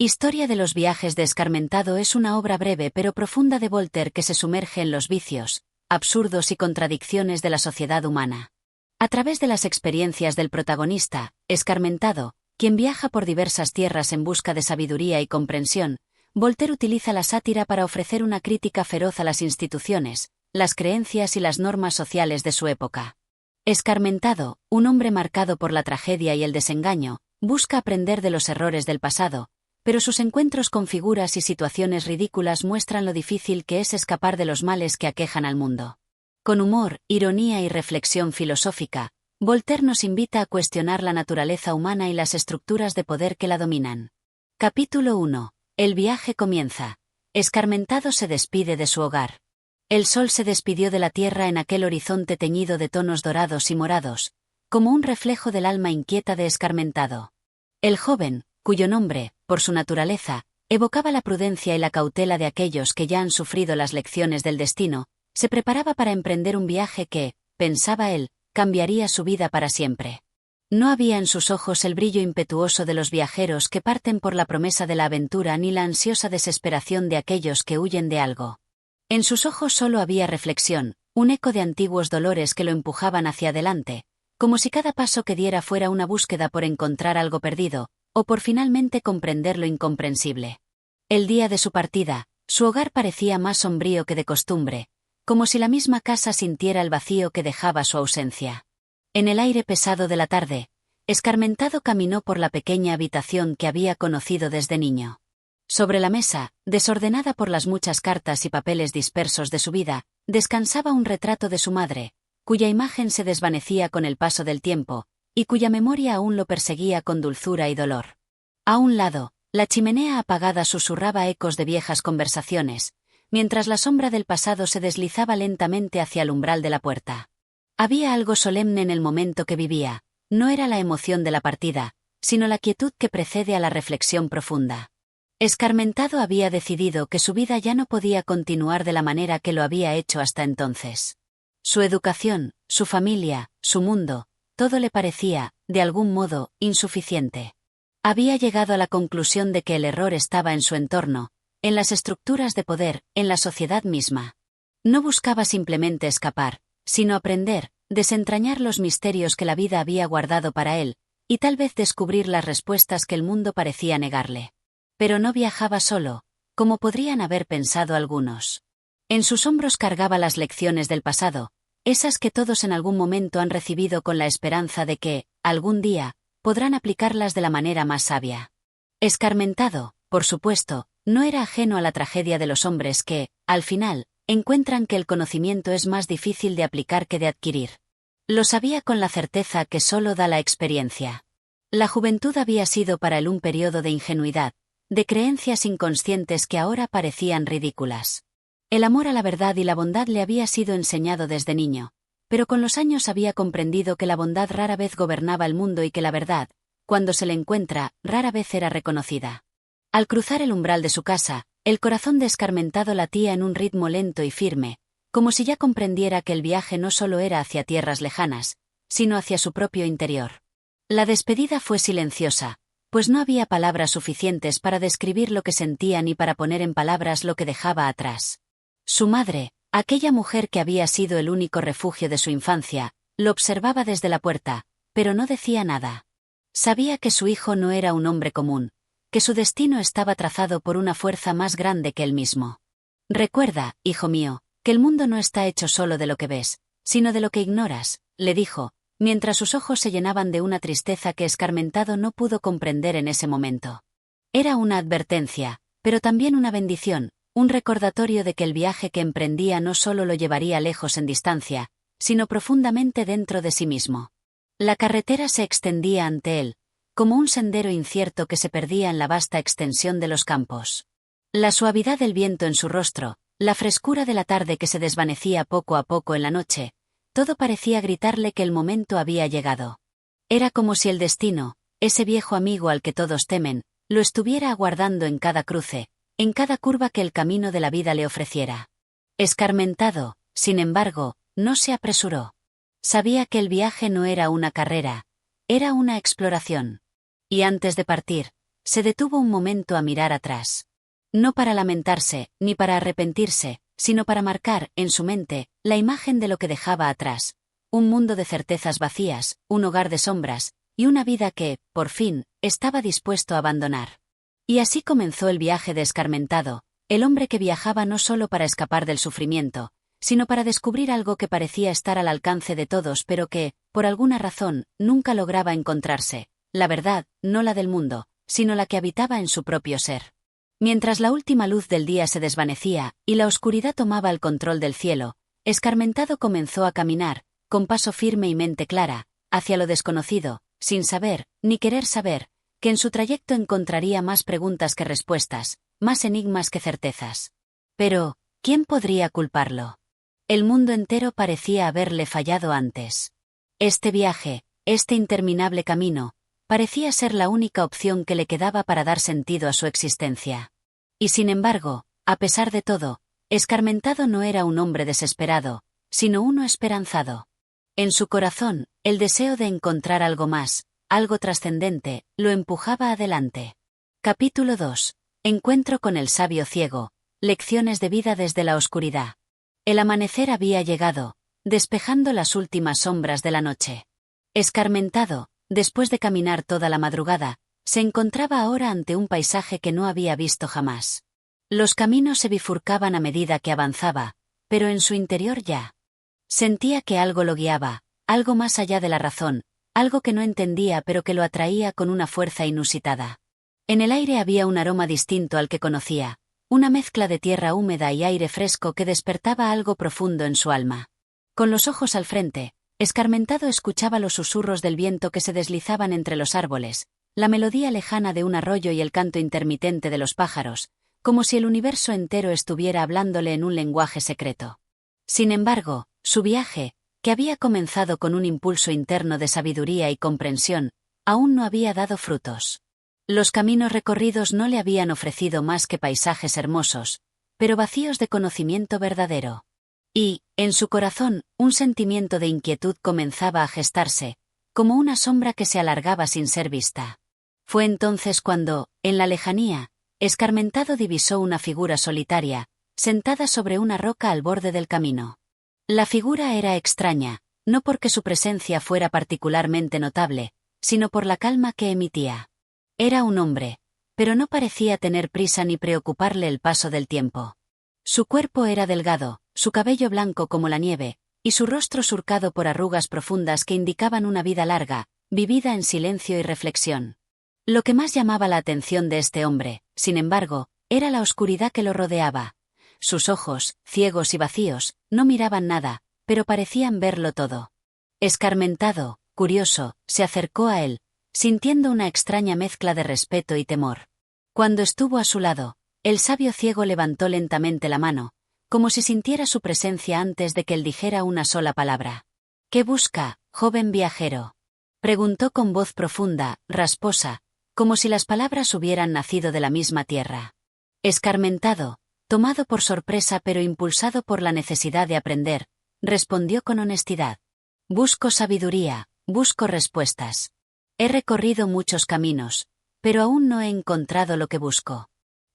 Historia de los viajes de Escarmentado es una obra breve pero profunda de Voltaire que se sumerge en los vicios, absurdos y contradicciones de la sociedad humana. A través de las experiencias del protagonista, Escarmentado, quien viaja por diversas tierras en busca de sabiduría y comprensión, Voltaire utiliza la sátira para ofrecer una crítica feroz a las instituciones, las creencias y las normas sociales de su época. Escarmentado, un hombre marcado por la tragedia y el desengaño, busca aprender de los errores del pasado, pero sus encuentros con figuras y situaciones ridículas muestran lo difícil que es escapar de los males que aquejan al mundo. Con humor, ironía y reflexión filosófica, Voltaire nos invita a cuestionar la naturaleza humana y las estructuras de poder que la dominan. Capítulo 1. El viaje comienza. Escarmentado se despide de su hogar. El sol se despidió de la tierra en aquel horizonte teñido de tonos dorados y morados, como un reflejo del alma inquieta de Escarmentado. El joven, cuyo nombre, por su naturaleza, evocaba la prudencia y la cautela de aquellos que ya han sufrido las lecciones del destino, se preparaba para emprender un viaje que, pensaba él, cambiaría su vida para siempre. No había en sus ojos el brillo impetuoso de los viajeros que parten por la promesa de la aventura ni la ansiosa desesperación de aquellos que huyen de algo. En sus ojos solo había reflexión, un eco de antiguos dolores que lo empujaban hacia adelante, como si cada paso que diera fuera una búsqueda por encontrar algo perdido, o por finalmente comprender lo incomprensible. El día de su partida, su hogar parecía más sombrío que de costumbre, como si la misma casa sintiera el vacío que dejaba su ausencia. En el aire pesado de la tarde, Escarmentado caminó por la pequeña habitación que había conocido desde niño. Sobre la mesa, desordenada por las muchas cartas y papeles dispersos de su vida, descansaba un retrato de su madre, cuya imagen se desvanecía con el paso del tiempo, y cuya memoria aún lo perseguía con dulzura y dolor. A un lado, la chimenea apagada susurraba ecos de viejas conversaciones, mientras la sombra del pasado se deslizaba lentamente hacia el umbral de la puerta. Había algo solemne en el momento que vivía, no era la emoción de la partida, sino la quietud que precede a la reflexión profunda. Escarmentado había decidido que su vida ya no podía continuar de la manera que lo había hecho hasta entonces. Su educación, su familia, su mundo, todo le parecía, de algún modo, insuficiente. Había llegado a la conclusión de que el error estaba en su entorno, en las estructuras de poder, en la sociedad misma. No buscaba simplemente escapar, sino aprender, desentrañar los misterios que la vida había guardado para él, y tal vez descubrir las respuestas que el mundo parecía negarle. Pero no viajaba solo, como podrían haber pensado algunos. En sus hombros cargaba las lecciones del pasado, esas que todos en algún momento han recibido con la esperanza de que, algún día, podrán aplicarlas de la manera más sabia. Escarmentado, por supuesto, no era ajeno a la tragedia de los hombres que, al final, encuentran que el conocimiento es más difícil de aplicar que de adquirir. Lo sabía con la certeza que solo da la experiencia. La juventud había sido para él un periodo de ingenuidad, de creencias inconscientes que ahora parecían ridículas. El amor a la verdad y la bondad le había sido enseñado desde niño, pero con los años había comprendido que la bondad rara vez gobernaba el mundo y que la verdad, cuando se le encuentra, rara vez era reconocida. Al cruzar el umbral de su casa, el corazón de Escarmentado latía en un ritmo lento y firme, como si ya comprendiera que el viaje no solo era hacia tierras lejanas, sino hacia su propio interior. La despedida fue silenciosa, pues no había palabras suficientes para describir lo que sentía ni para poner en palabras lo que dejaba atrás. Su madre, aquella mujer que había sido el único refugio de su infancia, lo observaba desde la puerta, pero no decía nada. Sabía que su hijo no era un hombre común, que su destino estaba trazado por una fuerza más grande que él mismo. Recuerda, hijo mío, que el mundo no está hecho solo de lo que ves, sino de lo que ignoras, le dijo, mientras sus ojos se llenaban de una tristeza que Escarmentado no pudo comprender en ese momento. Era una advertencia, pero también una bendición, un recordatorio de que el viaje que emprendía no solo lo llevaría lejos en distancia, sino profundamente dentro de sí mismo. La carretera se extendía ante él, como un sendero incierto que se perdía en la vasta extensión de los campos. La suavidad del viento en su rostro, la frescura de la tarde que se desvanecía poco a poco en la noche, todo parecía gritarle que el momento había llegado. Era como si el destino, ese viejo amigo al que todos temen, lo estuviera aguardando en cada cruce, en cada curva que el camino de la vida le ofreciera. Escarmentado, sin embargo, no se apresuró. Sabía que el viaje no era una carrera, era una exploración. Y antes de partir, se detuvo un momento a mirar atrás. No para lamentarse, ni para arrepentirse, sino para marcar, en su mente, la imagen de lo que dejaba atrás. Un mundo de certezas vacías, un hogar de sombras, y una vida que, por fin, estaba dispuesto a abandonar. Y así comenzó el viaje de Escarmentado, el hombre que viajaba no solo para escapar del sufrimiento, sino para descubrir algo que parecía estar al alcance de todos pero que, por alguna razón, nunca lograba encontrarse, la verdad, no la del mundo, sino la que habitaba en su propio ser. Mientras la última luz del día se desvanecía y la oscuridad tomaba el control del cielo, Escarmentado comenzó a caminar, con paso firme y mente clara, hacia lo desconocido, sin saber, ni querer saber, que en su trayecto encontraría más preguntas que respuestas, más enigmas que certezas. Pero, ¿quién podría culparlo? El mundo entero parecía haberle fallado antes. Este viaje, este interminable camino, parecía ser la única opción que le quedaba para dar sentido a su existencia. Y sin embargo, a pesar de todo, Escarmentado no era un hombre desesperado, sino uno esperanzado. En su corazón, el deseo de encontrar algo más, algo trascendente, lo empujaba adelante. Capítulo 2. Encuentro con el sabio ciego. Lecciones de vida desde la oscuridad. El amanecer había llegado, despejando las últimas sombras de la noche. Escarmentado, después de caminar toda la madrugada, se encontraba ahora ante un paisaje que no había visto jamás. Los caminos se bifurcaban a medida que avanzaba, pero en su interior ya sentía que algo lo guiaba, algo más allá de la razón, algo que no entendía pero que lo atraía con una fuerza inusitada. En el aire había un aroma distinto al que conocía, una mezcla de tierra húmeda y aire fresco que despertaba algo profundo en su alma. Con los ojos al frente, Escarmentado escuchaba los susurros del viento que se deslizaban entre los árboles, la melodía lejana de un arroyo y el canto intermitente de los pájaros, como si el universo entero estuviera hablándole en un lenguaje secreto. Sin embargo, su viaje, que había comenzado con un impulso interno de sabiduría y comprensión, aún no había dado frutos. Los caminos recorridos no le habían ofrecido más que paisajes hermosos, pero vacíos de conocimiento verdadero. Y, en su corazón, un sentimiento de inquietud comenzaba a gestarse, como una sombra que se alargaba sin ser vista. Fue entonces cuando, en la lejanía, Escarmentado divisó una figura solitaria, sentada sobre una roca al borde del camino. La figura era extraña, no porque su presencia fuera particularmente notable, sino por la calma que emitía. Era un hombre, pero no parecía tener prisa ni preocuparle el paso del tiempo. Su cuerpo era delgado, su cabello blanco como la nieve, y su rostro surcado por arrugas profundas que indicaban una vida larga, vivida en silencio y reflexión. Lo que más llamaba la atención de este hombre, sin embargo, era la oscuridad que lo rodeaba. Sus ojos, ciegos y vacíos, no miraban nada, pero parecían verlo todo. Escarmentado, curioso, se acercó a él, sintiendo una extraña mezcla de respeto y temor. Cuando estuvo a su lado, el sabio ciego levantó lentamente la mano, como si sintiera su presencia antes de que él dijera una sola palabra. «¿Qué busca, joven viajero?», preguntó con voz profunda, rasposa, como si las palabras hubieran nacido de la misma tierra. Escarmentado, tomado por sorpresa pero impulsado por la necesidad de aprender, respondió con honestidad. «Busco sabiduría, busco respuestas. He recorrido muchos caminos, pero aún no he encontrado lo que busco.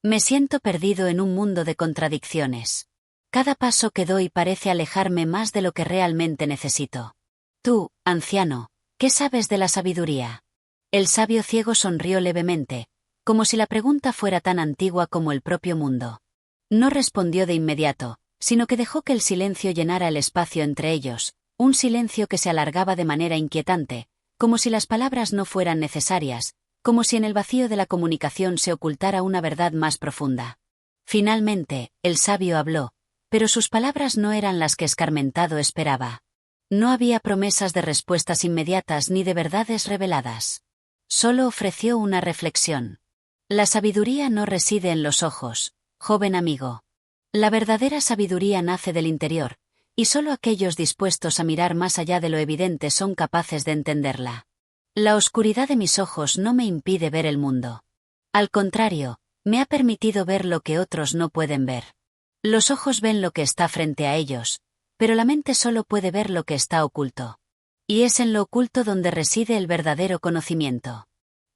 Me siento perdido en un mundo de contradicciones. Cada paso que doy parece alejarme más de lo que realmente necesito. Tú, anciano, ¿qué sabes de la sabiduría?». El sabio ciego sonrió levemente, como si la pregunta fuera tan antigua como el propio mundo. No respondió de inmediato, sino que dejó que el silencio llenara el espacio entre ellos, un silencio que se alargaba de manera inquietante, como si las palabras no fueran necesarias, como si en el vacío de la comunicación se ocultara una verdad más profunda. Finalmente, el sabio habló, pero sus palabras no eran las que Escarmentado esperaba. No había promesas de respuestas inmediatas ni de verdades reveladas. Solo ofreció una reflexión. La sabiduría no reside en los ojos, joven amigo. La verdadera sabiduría nace del interior, y solo aquellos dispuestos a mirar más allá de lo evidente son capaces de entenderla. La oscuridad de mis ojos no me impide ver el mundo. Al contrario, me ha permitido ver lo que otros no pueden ver. Los ojos ven lo que está frente a ellos, pero la mente solo puede ver lo que está oculto. Y es en lo oculto donde reside el verdadero conocimiento.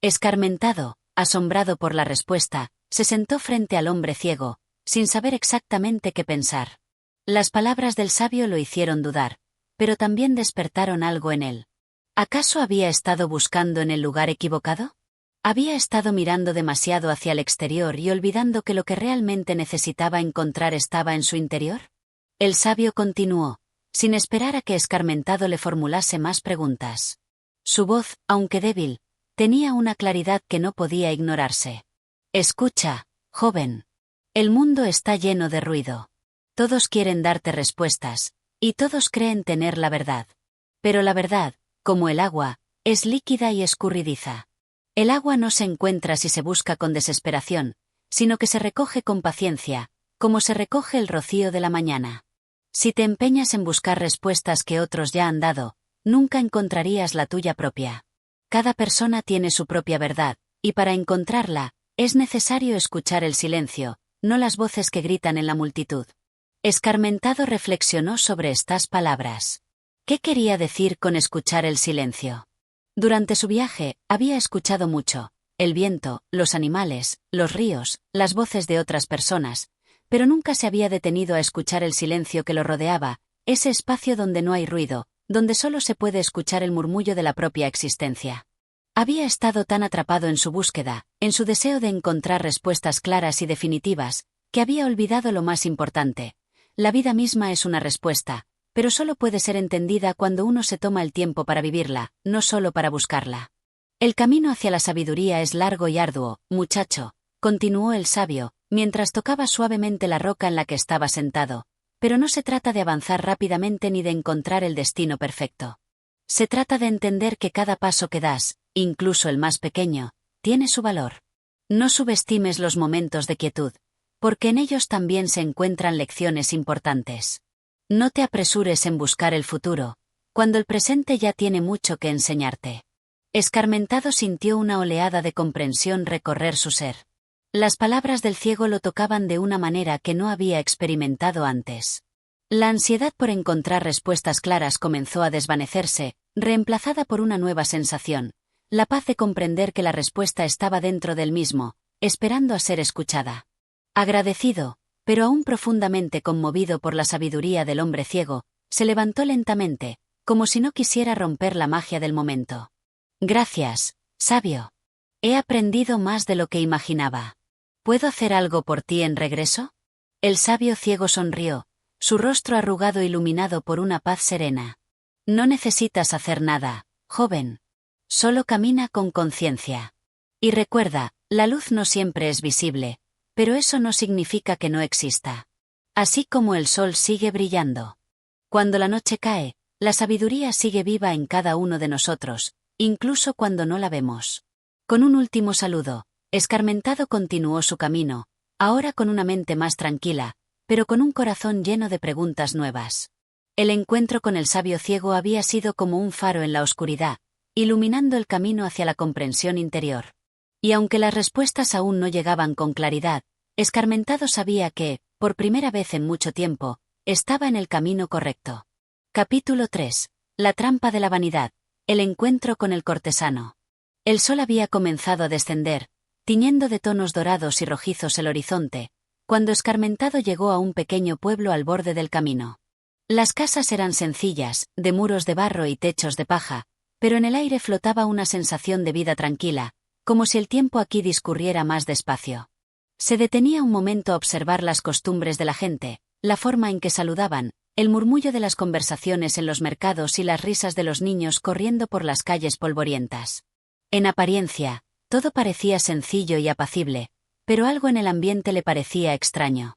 Escarmentado, asombrado por la respuesta, se sentó frente al hombre ciego, sin saber exactamente qué pensar. Las palabras del sabio lo hicieron dudar, pero también despertaron algo en él. ¿Acaso había estado buscando en el lugar equivocado? ¿Había estado mirando demasiado hacia el exterior y olvidando que lo que realmente necesitaba encontrar estaba en su interior? El sabio continuó, sin esperar a que Escarmentado le formulase más preguntas. Su voz, aunque débil, tenía una claridad que no podía ignorarse. Escucha, joven. El mundo está lleno de ruido. Todos quieren darte respuestas, y todos creen tener la verdad. Pero la verdad, como el agua, es líquida y escurridiza. El agua no se encuentra si se busca con desesperación, sino que se recoge con paciencia, como se recoge el rocío de la mañana. Si te empeñas en buscar respuestas que otros ya han dado, nunca encontrarías la tuya propia. Cada persona tiene su propia verdad, y para encontrarla, es necesario escuchar el silencio, no las voces que gritan en la multitud. Escarmentado reflexionó sobre estas palabras. ¿Qué quería decir con escuchar el silencio? Durante su viaje, había escuchado mucho: el viento, los animales, los ríos, las voces de otras personas, pero nunca se había detenido a escuchar el silencio que lo rodeaba, ese espacio donde no hay ruido, donde solo se puede escuchar el murmullo de la propia existencia. Había estado tan atrapado en su búsqueda, en su deseo de encontrar respuestas claras y definitivas, que había olvidado lo más importante. La vida misma es una respuesta, pero solo puede ser entendida cuando uno se toma el tiempo para vivirla, no solo para buscarla. El camino hacia la sabiduría es largo y arduo, muchacho, continuó el sabio, mientras tocaba suavemente la roca en la que estaba sentado, pero no se trata de avanzar rápidamente ni de encontrar el destino perfecto. Se trata de entender que cada paso que das, incluso el más pequeño, tiene su valor. No subestimes los momentos de quietud, porque en ellos también se encuentran lecciones importantes. No te apresures en buscar el futuro, cuando el presente ya tiene mucho que enseñarte. Escarmentado sintió una oleada de comprensión recorrer su ser. Las palabras del ciego lo tocaban de una manera que no había experimentado antes. La ansiedad por encontrar respuestas claras comenzó a desvanecerse, reemplazada por una nueva sensación: la paz de comprender que la respuesta estaba dentro del mismo, esperando a ser escuchada. Agradecido, pero aún profundamente conmovido por la sabiduría del hombre ciego, se levantó lentamente, como si no quisiera romper la magia del momento. Gracias, sabio. He aprendido más de lo que imaginaba. ¿Puedo hacer algo por ti en regreso? El sabio ciego sonrió, su rostro arrugado iluminado por una paz serena. No necesitas hacer nada, joven. Solo camina con conciencia. Y recuerda, la luz no siempre es visible, pero eso no significa que no exista. Así como el sol sigue brillando. Cuando la noche cae, la sabiduría sigue viva en cada uno de nosotros, incluso cuando no la vemos. Con un último saludo, Escarmentado continuó su camino, ahora con una mente más tranquila, pero con un corazón lleno de preguntas nuevas. El encuentro con el sabio ciego había sido como un faro en la oscuridad, iluminando el camino hacia la comprensión interior. Y aunque las respuestas aún no llegaban con claridad, Escarmentado sabía que, por primera vez en mucho tiempo, estaba en el camino correcto. Capítulo 3. La trampa de la vanidad. El encuentro con el cortesano. El sol había comenzado a descender, tiñendo de tonos dorados y rojizos el horizonte, cuando Escarmentado llegó a un pequeño pueblo al borde del camino. Las casas eran sencillas, de muros de barro y techos de paja, pero en el aire flotaba una sensación de vida tranquila, como si el tiempo aquí discurriera más despacio. Se detenía un momento a observar las costumbres de la gente, la forma en que saludaban, el murmullo de las conversaciones en los mercados y las risas de los niños corriendo por las calles polvorientas. En apariencia, todo parecía sencillo y apacible, pero algo en el ambiente le parecía extraño.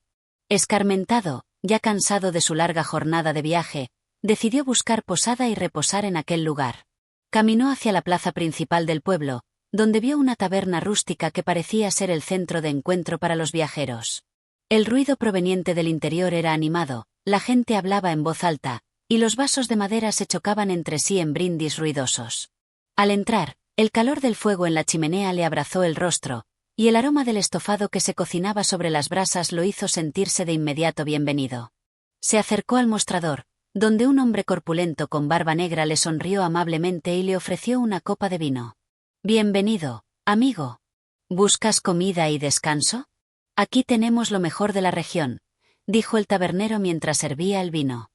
Escarmentado, ya cansado de su larga jornada de viaje, decidió buscar posada y reposar en aquel lugar. Caminó hacia la plaza principal del pueblo, donde vio una taberna rústica que parecía ser el centro de encuentro para los viajeros. El ruido proveniente del interior era animado, la gente hablaba en voz alta, y los vasos de madera se chocaban entre sí en brindis ruidosos. Al entrar, el calor del fuego en la chimenea le abrazó el rostro, y el aroma del estofado que se cocinaba sobre las brasas lo hizo sentirse de inmediato bienvenido. Se acercó al mostrador, donde un hombre corpulento con barba negra le sonrió amablemente y le ofreció una copa de vino. «Bienvenido, amigo». ¿Buscas comida y descanso? Aquí tenemos lo mejor de la región, dijo el tabernero mientras servía el vino.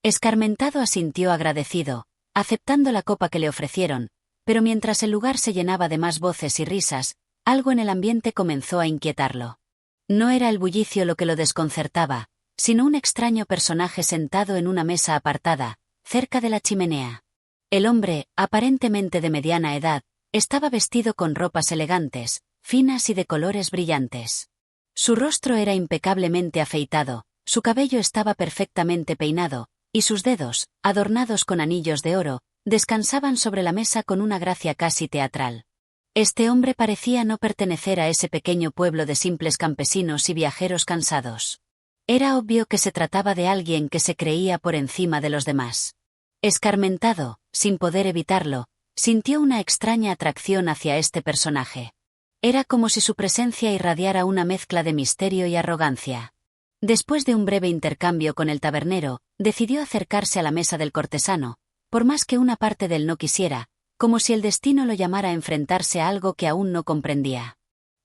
Escarmentado asintió agradecido, aceptando la copa que le ofrecieron, pero mientras el lugar se llenaba de más voces y risas, algo en el ambiente comenzó a inquietarlo. No era el bullicio lo que lo desconcertaba, sino un extraño personaje sentado en una mesa apartada, cerca de la chimenea. El hombre, aparentemente de mediana edad, estaba vestido con ropas elegantes, finas y de colores brillantes. Su rostro era impecablemente afeitado, su cabello estaba perfectamente peinado, y sus dedos, adornados con anillos de oro, descansaban sobre la mesa con una gracia casi teatral. Este hombre parecía no pertenecer a ese pequeño pueblo de simples campesinos y viajeros cansados. Era obvio que se trataba de alguien que se creía por encima de los demás. Escarmentado, sin poder evitarlo, sintió una extraña atracción hacia este personaje. Era como si su presencia irradiara una mezcla de misterio y arrogancia. Después de un breve intercambio con el tabernero, decidió acercarse a la mesa del cortesano, por más que una parte de él no quisiera, como si el destino lo llamara a enfrentarse a algo que aún no comprendía.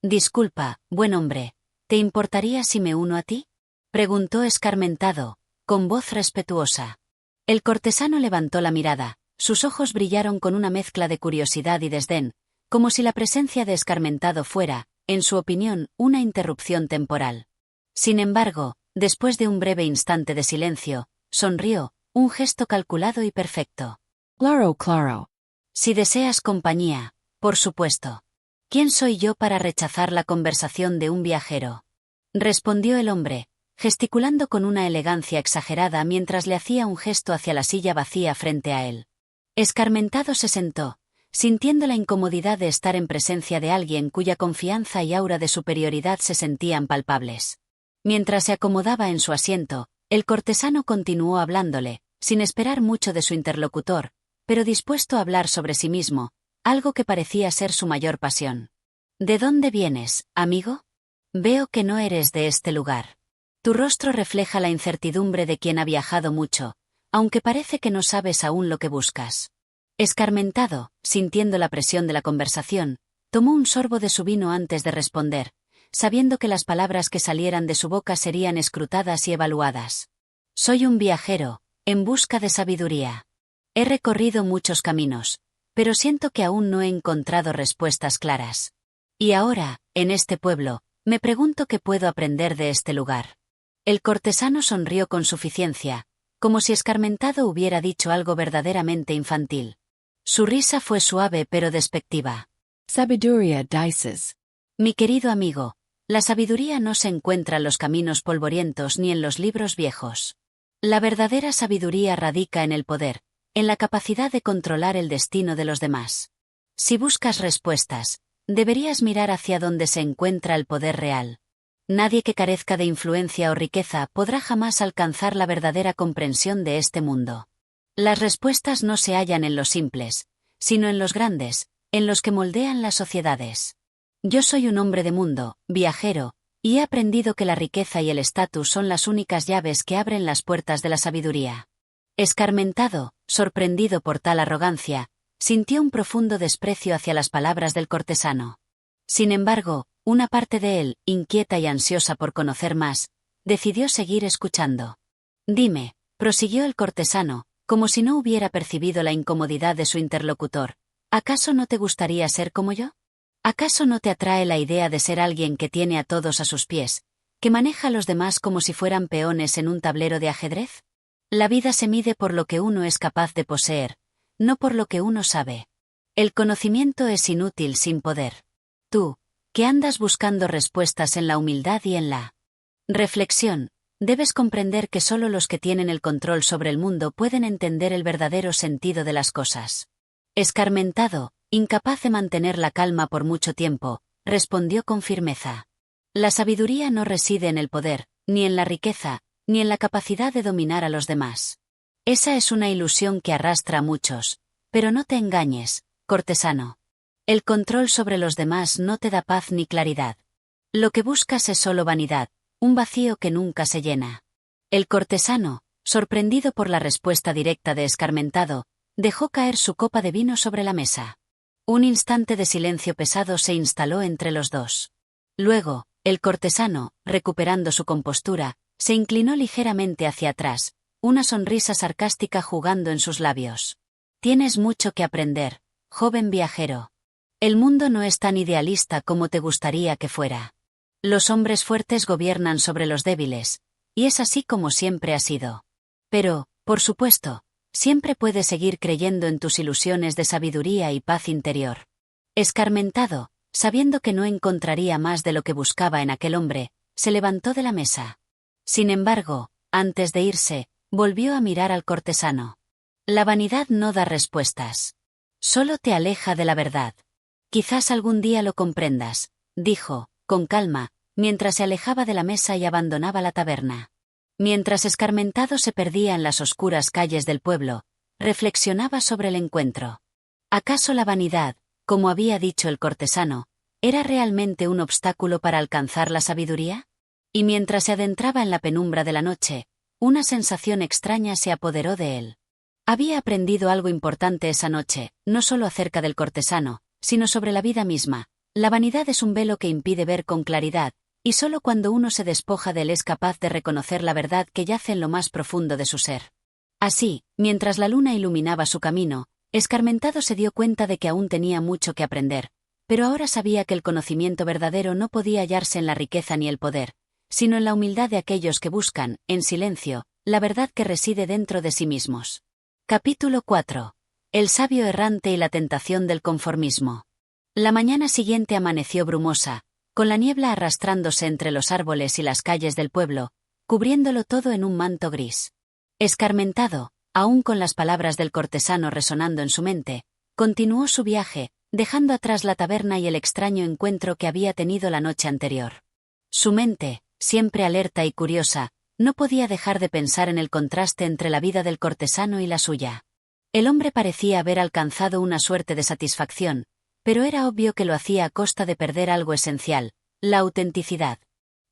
«Disculpa, buen hombre, ¿te importaría si me uno a ti?», preguntó escarmentado, con voz respetuosa. El cortesano levantó la mirada, sus ojos brillaron con una mezcla de curiosidad y desdén, como si la presencia de escarmentado fuera, en su opinión, una interrupción temporal. Sin embargo, después de un breve instante de silencio, sonrió, un gesto calculado y perfecto. Claro, claro. Si deseas compañía, por supuesto. ¿Quién soy yo para rechazar la conversación de un viajero?, respondió el hombre, gesticulando con una elegancia exagerada mientras le hacía un gesto hacia la silla vacía frente a él. Escarmentado se sentó, sintiendo la incomodidad de estar en presencia de alguien cuya confianza y aura de superioridad se sentían palpables. Mientras se acomodaba en su asiento, el cortesano continuó hablándole, sin esperar mucho de su interlocutor, pero dispuesto a hablar sobre sí mismo, algo que parecía ser su mayor pasión. ¿De dónde vienes, amigo? Veo que no eres de este lugar. Tu rostro refleja la incertidumbre de quien ha viajado mucho, aunque parece que no sabes aún lo que buscas. Escarmentado, sintiendo la presión de la conversación, tomó un sorbo de su vino antes de responder, sabiendo que las palabras que salieran de su boca serían escrutadas y evaluadas. Soy un viajero, en busca de sabiduría. He recorrido muchos caminos, pero siento que aún no he encontrado respuestas claras. Y ahora, en este pueblo, me pregunto qué puedo aprender de este lugar. El cortesano sonrió con suficiencia, como si escarmentado hubiera dicho algo verdaderamente infantil. Su risa fue suave pero despectiva. Sabiduría dices. Mi querido amigo, la sabiduría no se encuentra en los caminos polvorientos ni en los libros viejos. La verdadera sabiduría radica en el poder, en la capacidad de controlar el destino de los demás. Si buscas respuestas, deberías mirar hacia donde se encuentra el poder real. Nadie que carezca de influencia o riqueza podrá jamás alcanzar la verdadera comprensión de este mundo. Las respuestas no se hallan en los simples, sino en los grandes, en los que moldean las sociedades. Yo soy un hombre de mundo, viajero, y he aprendido que la riqueza y el estatus son las únicas llaves que abren las puertas de la sabiduría. Escarmentado, sorprendido por tal arrogancia, sintió un profundo desprecio hacia las palabras del cortesano. Sin embargo, una parte de él, inquieta y ansiosa por conocer más, decidió seguir escuchando. Dime, prosiguió el cortesano, como si no hubiera percibido la incomodidad de su interlocutor, ¿acaso no te gustaría ser como yo? ¿Acaso no te atrae la idea de ser alguien que tiene a todos a sus pies, que maneja a los demás como si fueran peones en un tablero de ajedrez? La vida se mide por lo que uno es capaz de poseer, no por lo que uno sabe. El conocimiento es inútil sin poder. Tú, que andas buscando respuestas en la humildad y en la reflexión, debes comprender que solo los que tienen el control sobre el mundo pueden entender el verdadero sentido de las cosas. Escarmentado, incapaz de mantener la calma por mucho tiempo, respondió con firmeza. La sabiduría no reside en el poder, ni en la riqueza, ni en la capacidad de dominar a los demás. Esa es una ilusión que arrastra a muchos, pero no te engañes, cortesano. El control sobre los demás no te da paz ni claridad. Lo que buscas es solo vanidad, un vacío que nunca se llena. El cortesano, sorprendido por la respuesta directa de Escarmentado, dejó caer su copa de vino sobre la mesa. Un instante de silencio pesado se instaló entre los dos. Luego, el cortesano, recuperando su compostura, se inclinó ligeramente hacia atrás, una sonrisa sarcástica jugando en sus labios. Tienes mucho que aprender, joven viajero. El mundo no es tan idealista como te gustaría que fuera. Los hombres fuertes gobiernan sobre los débiles, y es así como siempre ha sido. Pero, por supuesto, siempre puedes seguir creyendo en tus ilusiones de sabiduría y paz interior. Escarmentado, sabiendo que no encontraría más de lo que buscaba en aquel hombre, se levantó de la mesa. Sin embargo, antes de irse, volvió a mirar al cortesano. La vanidad no da respuestas. Solo te aleja de la verdad. Quizás algún día lo comprendas, dijo, con calma, mientras se alejaba de la mesa y abandonaba la taberna. Mientras Escarmentado se perdía en las oscuras calles del pueblo, reflexionaba sobre el encuentro. ¿Acaso la vanidad, como había dicho el cortesano, era realmente un obstáculo para alcanzar la sabiduría? Y mientras se adentraba en la penumbra de la noche, una sensación extraña se apoderó de él. Había aprendido algo importante esa noche, no solo acerca del cortesano, sino sobre la vida misma. La vanidad es un velo que impide ver con claridad, y solo cuando uno se despoja de él es capaz de reconocer la verdad que yace en lo más profundo de su ser. Así, mientras la luna iluminaba su camino, Escarmentado se dio cuenta de que aún tenía mucho que aprender, pero ahora sabía que el conocimiento verdadero no podía hallarse en la riqueza ni el poder, sino en la humildad de aquellos que buscan, en silencio, la verdad que reside dentro de sí mismos. Capítulo 4. El sabio errante y la tentación del conformismo. La mañana siguiente amaneció brumosa, con la niebla arrastrándose entre los árboles y las calles del pueblo, cubriéndolo todo en un manto gris. Escarmentado, aún con las palabras del cortesano resonando en su mente, continuó su viaje, dejando atrás la taberna y el extraño encuentro que había tenido la noche anterior. Su mente, siempre alerta y curiosa, no podía dejar de pensar en el contraste entre la vida del cortesano y la suya. El hombre parecía haber alcanzado una suerte de satisfacción, pero era obvio que lo hacía a costa de perder algo esencial, la autenticidad.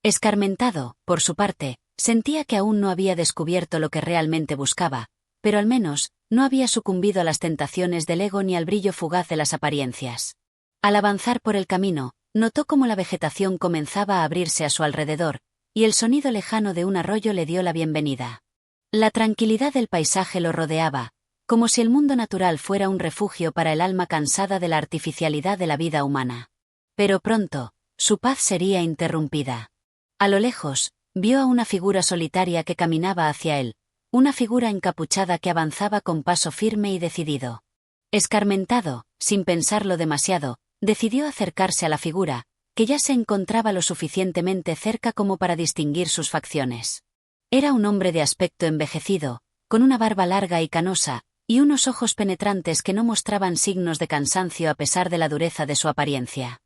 Escarmentado, por su parte, sentía que aún no había descubierto lo que realmente buscaba, pero al menos, no había sucumbido a las tentaciones del ego ni al brillo fugaz de las apariencias. Al avanzar por el camino, notó cómo la vegetación comenzaba a abrirse a su alrededor, y el sonido lejano de un arroyo le dio la bienvenida. La tranquilidad del paisaje lo rodeaba, como si el mundo natural fuera un refugio para el alma cansada de la artificialidad de la vida humana. Pero pronto, su paz sería interrumpida. A lo lejos, vio a una figura solitaria que caminaba hacia él, una figura encapuchada que avanzaba con paso firme y decidido. Escarmentado, sin pensarlo demasiado, decidió acercarse a la figura, que ya se encontraba lo suficientemente cerca como para distinguir sus facciones. Era un hombre de aspecto envejecido, con una barba larga y canosa, y unos ojos penetrantes que no mostraban signos de cansancio a pesar de la dureza de su apariencia.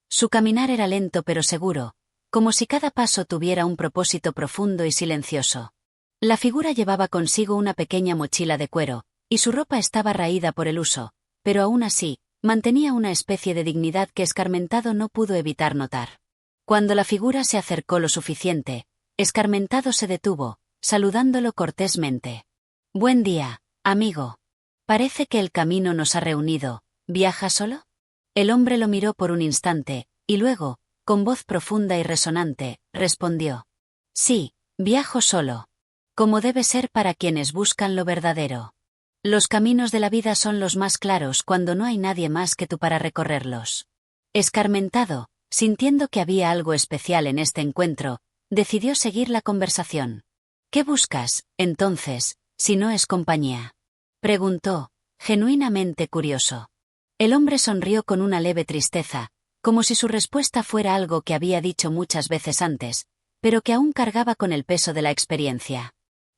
Su caminar era lento pero seguro, como si cada paso tuviera un propósito profundo y silencioso. La figura llevaba consigo una pequeña mochila de cuero, y su ropa estaba raída por el uso, pero aún así, mantenía una especie de dignidad que Escarmentado no pudo evitar notar. Cuando la figura se acercó lo suficiente, Escarmentado se detuvo, saludándolo cortésmente. «Buen día, amigo. Parece que el camino nos ha reunido. ¿Viaja solo?» El hombre lo miró por un instante, y luego, con voz profunda y resonante, respondió. «Sí, viajo solo. Como debe ser para quienes buscan lo verdadero. Los caminos de la vida son los más claros cuando no hay nadie más que tú para recorrerlos». Escarmentado, sintiendo que había algo especial en este encuentro, decidió seguir la conversación. «¿Qué buscas, entonces, si no es compañía?», preguntó, genuinamente curioso. El hombre sonrió con una leve tristeza, como si su respuesta fuera algo que había dicho muchas veces antes, pero que aún cargaba con el peso de la experiencia.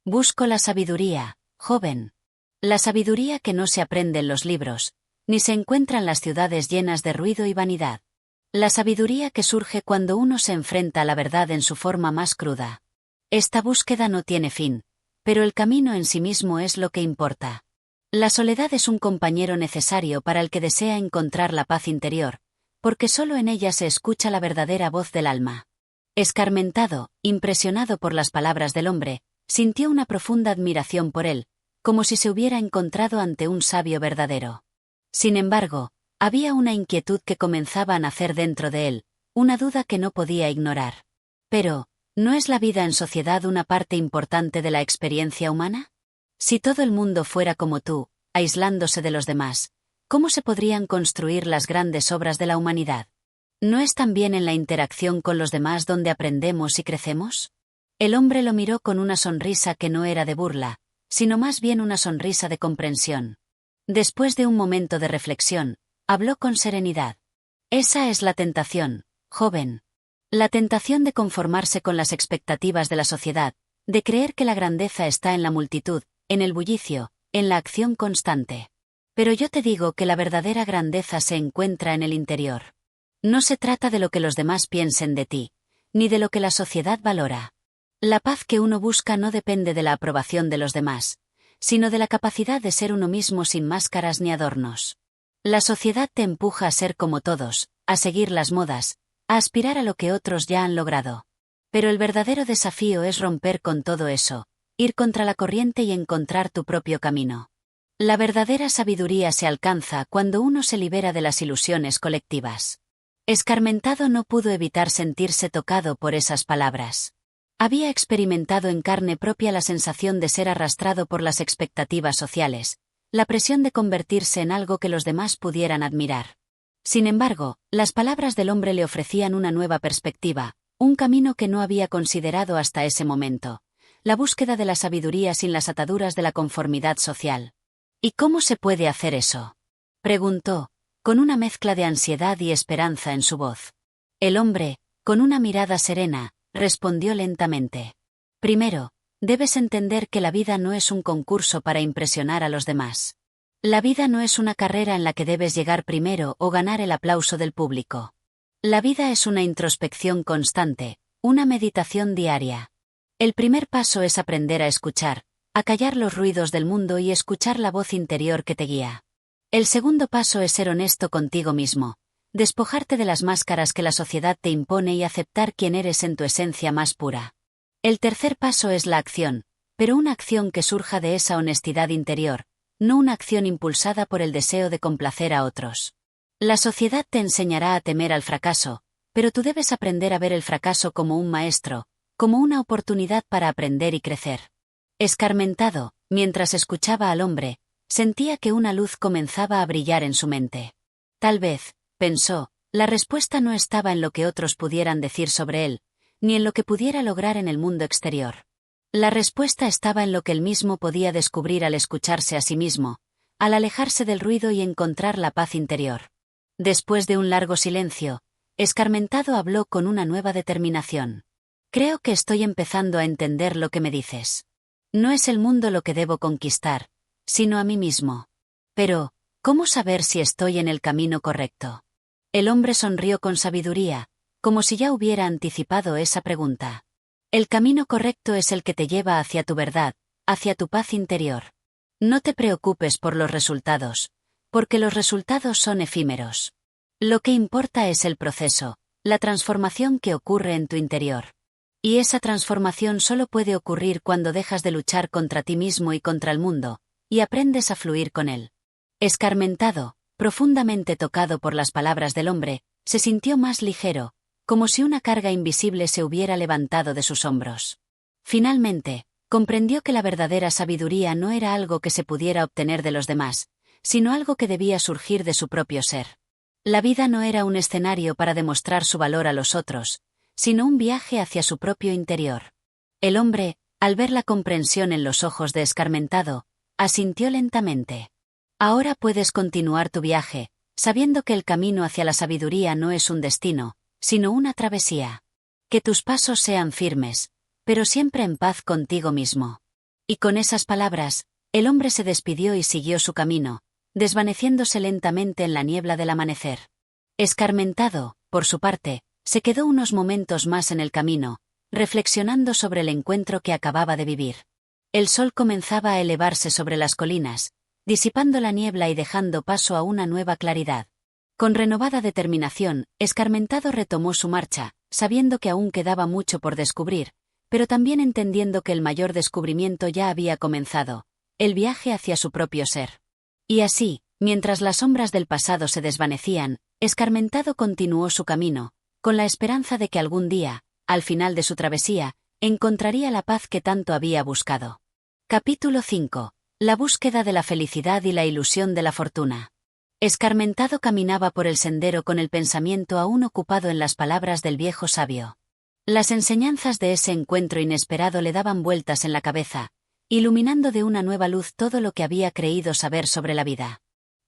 «Busco la sabiduría, joven. La sabiduría que no se aprende en los libros, ni se encuentra en las ciudades llenas de ruido y vanidad. La sabiduría que surge cuando uno se enfrenta a la verdad en su forma más cruda. Esta búsqueda no tiene fin, pero el camino en sí mismo es lo que importa. La soledad es un compañero necesario para el que desea encontrar la paz interior, porque solo en ella se escucha la verdadera voz del alma». Escarmentado, impresionado por las palabras del hombre, sintió una profunda admiración por él, como si se hubiera encontrado ante un sabio verdadero. Sin embargo, Había una inquietud que comenzaba a nacer dentro de él, una duda que no podía ignorar. Pero, ¿no es la vida en sociedad una parte importante de la experiencia humana? Si todo el mundo fuera como tú, aislándose de los demás, ¿cómo se podrían construir las grandes obras de la humanidad? ¿No es también en la interacción con los demás donde aprendemos y crecemos? El hombre lo miró con una sonrisa que no era de burla, sino más bien una sonrisa de comprensión. Después de un momento de reflexión, habló con serenidad. Esa es la tentación, joven. La tentación de conformarse con las expectativas de la sociedad, de creer que la grandeza está en la multitud, en el bullicio, en la acción constante. Pero yo te digo que la verdadera grandeza se encuentra en el interior. No se trata de lo que los demás piensen de ti, ni de lo que la sociedad valora. La paz que uno busca no depende de la aprobación de los demás, sino de la capacidad de ser uno mismo sin máscaras ni adornos. La sociedad te empuja a ser como todos, a seguir las modas, a aspirar a lo que otros ya han logrado. Pero el verdadero desafío es romper con todo eso, ir contra la corriente y encontrar tu propio camino. La verdadera sabiduría se alcanza cuando uno se libera de las ilusiones colectivas. Escarmentado no pudo evitar sentirse tocado por esas palabras. Había experimentado en carne propia la sensación de ser arrastrado por las expectativas sociales, la presión de convertirse en algo que los demás pudieran admirar. Sin embargo, las palabras del hombre le ofrecían una nueva perspectiva, un camino que no había considerado hasta ese momento, la búsqueda de la sabiduría sin las ataduras de la conformidad social. ¿Y cómo se puede hacer eso?, preguntó, con una mezcla de ansiedad y esperanza en su voz. El hombre, con una mirada serena, respondió lentamente. Primero, debes entender que la vida no es un concurso para impresionar a los demás. La vida no es una carrera en la que debes llegar primero o ganar el aplauso del público. La vida es una introspección constante, una meditación diaria. El primer paso es aprender a escuchar, a callar los ruidos del mundo y escuchar la voz interior que te guía. El segundo paso es ser honesto contigo mismo, despojarte de las máscaras que la sociedad te impone y aceptar quién eres en tu esencia más pura. El tercer paso es la acción, pero una acción que surja de esa honestidad interior, no una acción impulsada por el deseo de complacer a otros. La sociedad te enseñará a temer al fracaso, pero tú debes aprender a ver el fracaso como un maestro, como una oportunidad para aprender y crecer. Escarmentado, mientras escuchaba al hombre, sentía que una luz comenzaba a brillar en su mente. Tal vez, pensó, la respuesta no estaba en lo que otros pudieran decir sobre él, ni en lo que pudiera lograr en el mundo exterior. La respuesta estaba en lo que él mismo podía descubrir al escucharse a sí mismo, al alejarse del ruido y encontrar la paz interior. Después de un largo silencio, Escarmentado habló con una nueva determinación. Creo que estoy empezando a entender lo que me dices. No es el mundo lo que debo conquistar, sino a mí mismo. Pero, ¿cómo saber si estoy en el camino correcto? El hombre sonrió con sabiduría, como si ya hubiera anticipado esa pregunta. El camino correcto es el que te lleva hacia tu verdad, hacia tu paz interior. No te preocupes por los resultados, porque los resultados son efímeros. Lo que importa es el proceso, la transformación que ocurre en tu interior. Y esa transformación solo puede ocurrir cuando dejas de luchar contra ti mismo y contra el mundo, y aprendes a fluir con él. Escarmentado, profundamente tocado por las palabras del hombre, se sintió más ligero, como si una carga invisible se hubiera levantado de sus hombros. Finalmente, comprendió que la verdadera sabiduría no era algo que se pudiera obtener de los demás, sino algo que debía surgir de su propio ser. La vida no era un escenario para demostrar su valor a los otros, sino un viaje hacia su propio interior. El hombre, al ver la comprensión en los ojos de Escarmentado, asintió lentamente. Ahora puedes continuar tu viaje, sabiendo que el camino hacia la sabiduría no es un destino, sino una travesía. Que tus pasos sean firmes, pero siempre en paz contigo mismo. Y con esas palabras, el hombre se despidió y siguió su camino, desvaneciéndose lentamente en la niebla del amanecer. Escarmentado, por su parte, se quedó unos momentos más en el camino, reflexionando sobre el encuentro que acababa de vivir. El sol comenzaba a elevarse sobre las colinas, disipando la niebla y dejando paso a una nueva claridad. Con renovada determinación, Escarmentado retomó su marcha, sabiendo que aún quedaba mucho por descubrir, pero también entendiendo que el mayor descubrimiento ya había comenzado, el viaje hacia su propio ser. Y así, Mientras las sombras del pasado se desvanecían, Escarmentado continuó su camino, con la esperanza de que algún día, al final de su travesía, encontraría la paz que tanto había buscado. Capítulo 5. La búsqueda de la felicidad y la ilusión de la fortuna. Escarmentado caminaba por el sendero con el pensamiento aún ocupado en las palabras del viejo sabio. Las enseñanzas de ese encuentro inesperado le daban vueltas en la cabeza, iluminando de una nueva luz todo lo que había creído saber sobre la vida.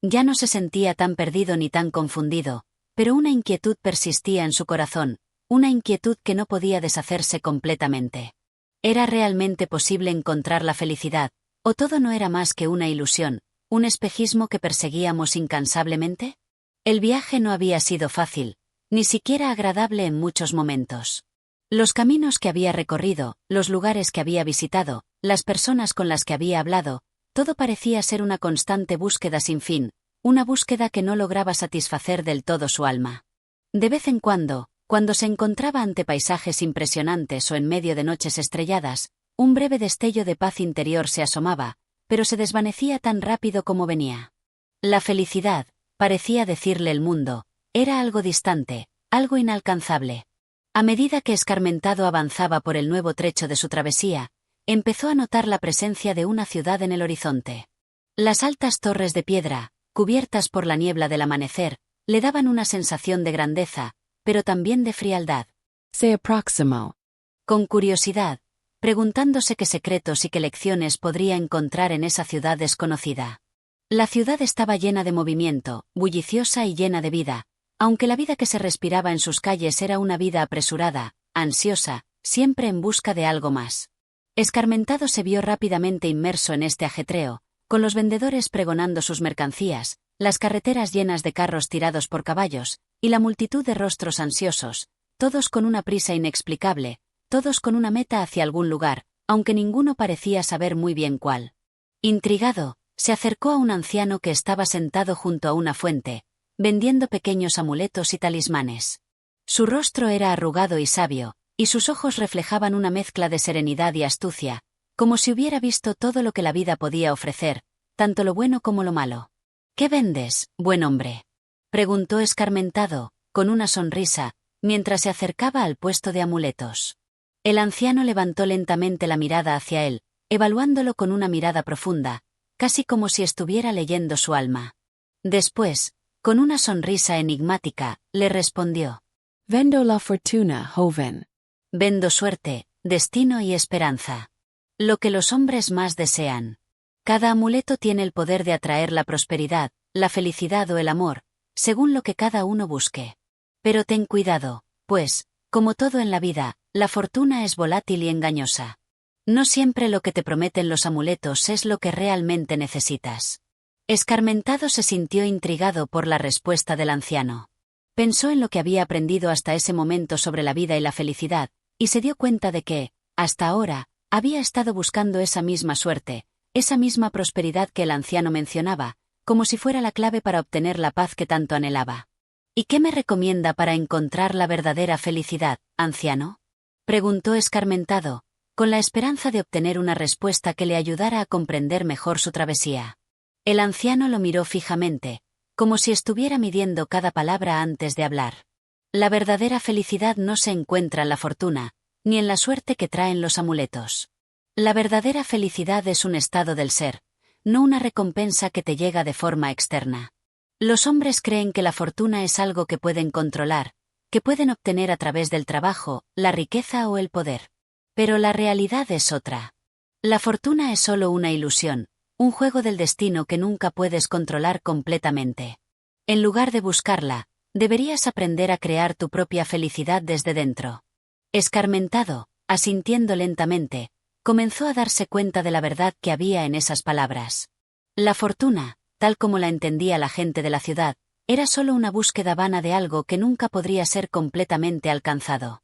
Ya no se sentía tan perdido ni tan confundido, pero una inquietud persistía en su corazón, una inquietud que no podía deshacerse completamente. ¿Era realmente posible encontrar la felicidad, o todo no era más que una ilusión, un espejismo que perseguíamos incansablemente? El viaje no había sido fácil, ni siquiera agradable en muchos momentos. Los caminos que había recorrido, los lugares que había visitado, las personas con las que había hablado, todo parecía ser una constante búsqueda sin fin, una búsqueda que no lograba satisfacer del todo su alma. De vez en cuando se encontraba ante paisajes impresionantes o en medio de noches estrelladas, un breve destello de paz interior se asomaba, pero se desvanecía tan rápido como venía. La felicidad, parecía decirle el mundo, era algo distante, algo inalcanzable. A medida que Escarmentado avanzaba por el nuevo trecho de su travesía, empezó a notar la presencia de una ciudad en el horizonte. Las altas torres de piedra, cubiertas por la niebla del amanecer, le daban una sensación de grandeza, pero también de frialdad. Se aproximó. Con curiosidad, preguntándose qué secretos y qué lecciones podría encontrar en esa ciudad desconocida. La ciudad estaba llena de movimiento, bulliciosa y llena de vida, aunque la vida que se respiraba en sus calles era una vida apresurada, ansiosa, siempre en busca de algo más. Escarmentado se vio rápidamente inmerso en este ajetreo, con los vendedores pregonando sus mercancías, las carreteras llenas de carros tirados por caballos, y la multitud de rostros ansiosos, todos con una prisa inexplicable, todos con una meta hacia algún lugar, aunque ninguno parecía saber muy bien cuál. Intrigado, se acercó a un anciano que estaba sentado junto a una fuente, vendiendo pequeños amuletos y talismanes. Su rostro era arrugado y sabio, y sus ojos reflejaban una mezcla de serenidad y astucia, como si hubiera visto todo lo que la vida podía ofrecer, tanto lo bueno como lo malo. ¿Qué vendes, buen hombre?, preguntó Escarmentado, con una sonrisa, mientras se acercaba al puesto de amuletos. El anciano levantó lentamente la mirada hacia él, evaluándolo con una mirada profunda, casi como si estuviera leyendo su alma. Después, con una sonrisa enigmática, le respondió: Vendo la fortuna, joven. Vendo suerte, destino y esperanza. Lo que los hombres más desean. Cada amuleto tiene el poder de atraer la prosperidad, la felicidad o el amor, según lo que cada uno busque. Pero ten cuidado, pues, como todo en la vida, la fortuna es volátil y engañosa. No siempre lo que te prometen los amuletos es lo que realmente necesitas. Escarmentado se sintió intrigado por la respuesta del anciano. Pensó en lo que había aprendido hasta ese momento sobre la vida y la felicidad, y se dio cuenta de que, hasta ahora, había estado buscando esa misma suerte, esa misma prosperidad que el anciano mencionaba, como si fuera la clave para obtener la paz que tanto anhelaba. ¿Y qué me recomienda para encontrar la verdadera felicidad, anciano?, preguntó Escarmentado, con la esperanza de obtener una respuesta que le ayudara a comprender mejor su travesía. El anciano lo miró fijamente, como si estuviera midiendo cada palabra antes de hablar. La verdadera felicidad no se encuentra en la fortuna, ni en la suerte que traen los amuletos. La verdadera felicidad es un estado del ser, no una recompensa que te llega de forma externa. Los hombres creen que la fortuna es algo que pueden controlar, que pueden obtener a través del trabajo, la riqueza o el poder. Pero la realidad es otra. La fortuna es solo una ilusión, un juego del destino que nunca puedes controlar completamente. En lugar de buscarla, deberías aprender a crear tu propia felicidad desde dentro. Escarmentado, asintiendo lentamente, comenzó a darse cuenta de la verdad que había en esas palabras. La fortuna, tal como la entendía la gente de la ciudad, era solo una búsqueda vana de algo que nunca podría ser completamente alcanzado.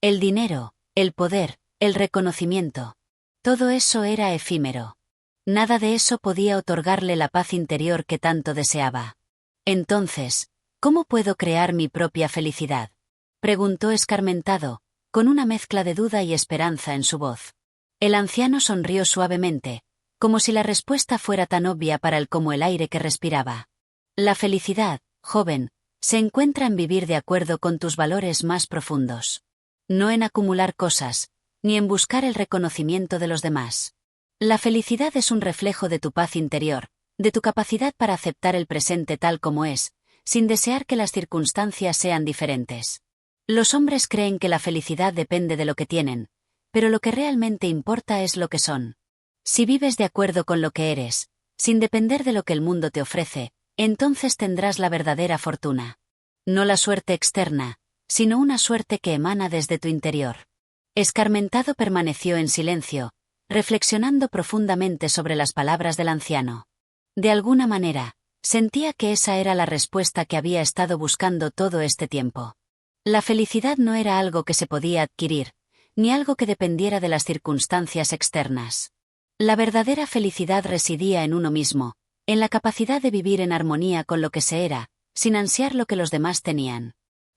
El dinero, el poder, el reconocimiento. Todo eso era efímero. Nada de eso podía otorgarle la paz interior que tanto deseaba. Entonces, ¿cómo puedo crear mi propia felicidad?, preguntó Escarmentado, con una mezcla de duda y esperanza en su voz. El anciano sonrió suavemente, como si la respuesta fuera tan obvia para él como el aire que respiraba. La felicidad, joven, se encuentra en vivir de acuerdo con tus valores más profundos. No en acumular cosas, ni en buscar el reconocimiento de los demás. La felicidad es un reflejo de tu paz interior, de tu capacidad para aceptar el presente tal como es, sin desear que las circunstancias sean diferentes. Los hombres creen que la felicidad depende de lo que tienen, pero lo que realmente importa es lo que son. Si vives de acuerdo con lo que eres, sin depender de lo que el mundo te ofrece, entonces tendrás la verdadera fortuna. No la suerte externa, sino una suerte que emana desde tu interior. Escarmentado permaneció en silencio, reflexionando profundamente sobre las palabras del anciano. De alguna manera, sentía que esa era la respuesta que había estado buscando todo este tiempo. La felicidad no era algo que se podía adquirir, ni algo que dependiera de las circunstancias externas. La verdadera felicidad residía en uno mismo, en la capacidad de vivir en armonía con lo que se era, sin ansiar lo que los demás tenían.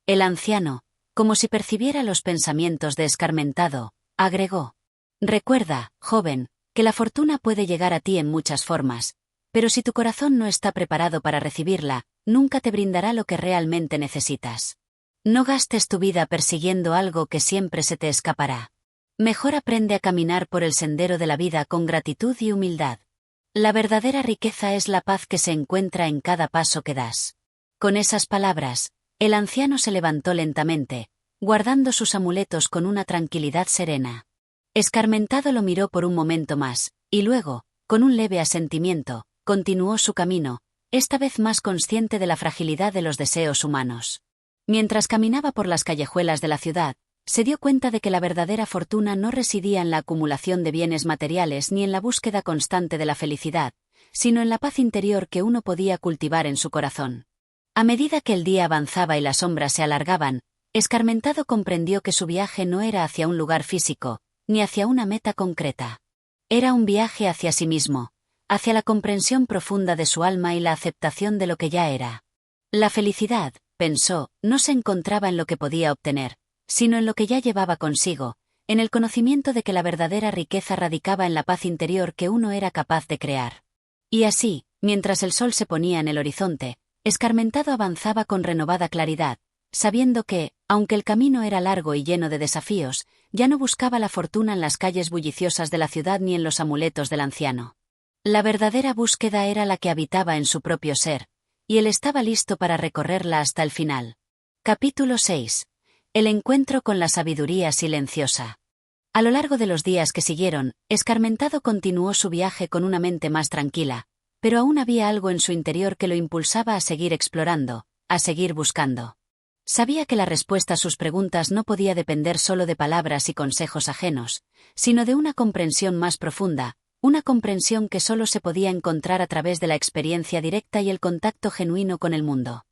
El anciano, como si percibiera los pensamientos de Escarmentado, agregó: «Recuerda, joven, que la fortuna puede llegar a ti en muchas formas, pero si tu corazón no está preparado para recibirla, nunca te brindará lo que realmente necesitas. No gastes tu vida persiguiendo algo que siempre se te escapará. Mejor aprende a caminar por el sendero de la vida con gratitud y humildad. La verdadera riqueza es la paz que se encuentra en cada paso que das». Con esas palabras, el anciano se levantó lentamente, guardando sus amuletos con una tranquilidad serena. Escarmentado lo miró por un momento más, y luego, con un leve asentimiento, continuó su camino, esta vez más consciente de la fragilidad de los deseos humanos. Mientras caminaba por las callejuelas de la ciudad, se dio cuenta de que la verdadera fortuna no residía en la acumulación de bienes materiales ni en la búsqueda constante de la felicidad, sino en la paz interior que uno podía cultivar en su corazón. A medida que el día avanzaba y las sombras se alargaban, Escarmentado comprendió que su viaje no era hacia un lugar físico, ni hacia una meta concreta. Era un viaje hacia sí mismo, hacia la comprensión profunda de su alma y la aceptación de lo que ya era. La felicidad, pensó, no se encontraba en lo que podía obtener, sino en lo que ya llevaba consigo, en el conocimiento de que la verdadera riqueza radicaba en la paz interior que uno era capaz de crear. Y así, mientras el sol se ponía en el horizonte, Escarmentado avanzaba con renovada claridad, sabiendo que, aunque el camino era largo y lleno de desafíos, ya no buscaba la fortuna en las calles bulliciosas de la ciudad ni en los amuletos del anciano. La verdadera búsqueda era la que habitaba en su propio ser, y él estaba listo para recorrerla hasta el final. Capítulo 6. El encuentro con la sabiduría silenciosa. A lo largo de los días que siguieron, Escarmentado continuó su viaje con una mente más tranquila, pero aún había algo en su interior que lo impulsaba a seguir explorando, a seguir buscando. Sabía que la respuesta a sus preguntas no podía depender solo de palabras y consejos ajenos, sino de una comprensión más profunda, una comprensión que solo se podía encontrar a través de la experiencia directa y el contacto genuino con el mundo.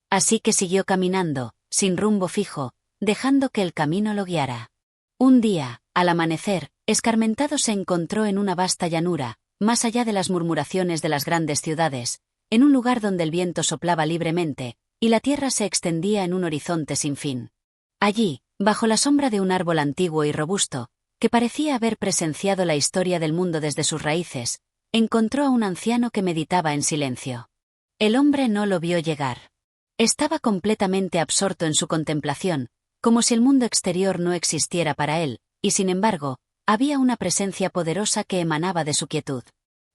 Así que siguió caminando, sin rumbo fijo, dejando que el camino lo guiara. Un día, al amanecer, Escarmentado se encontró en una vasta llanura, más allá de las murmuraciones de las grandes ciudades, en un lugar donde el viento soplaba libremente, y la tierra se extendía en un horizonte sin fin. Allí, bajo la sombra de un árbol antiguo y robusto, que parecía haber presenciado la historia del mundo desde sus raíces, encontró a un anciano que meditaba en silencio. El hombre no lo vio llegar. Estaba completamente absorto en su contemplación, como si el mundo exterior no existiera para él, y sin embargo, había una presencia poderosa que emanaba de su quietud.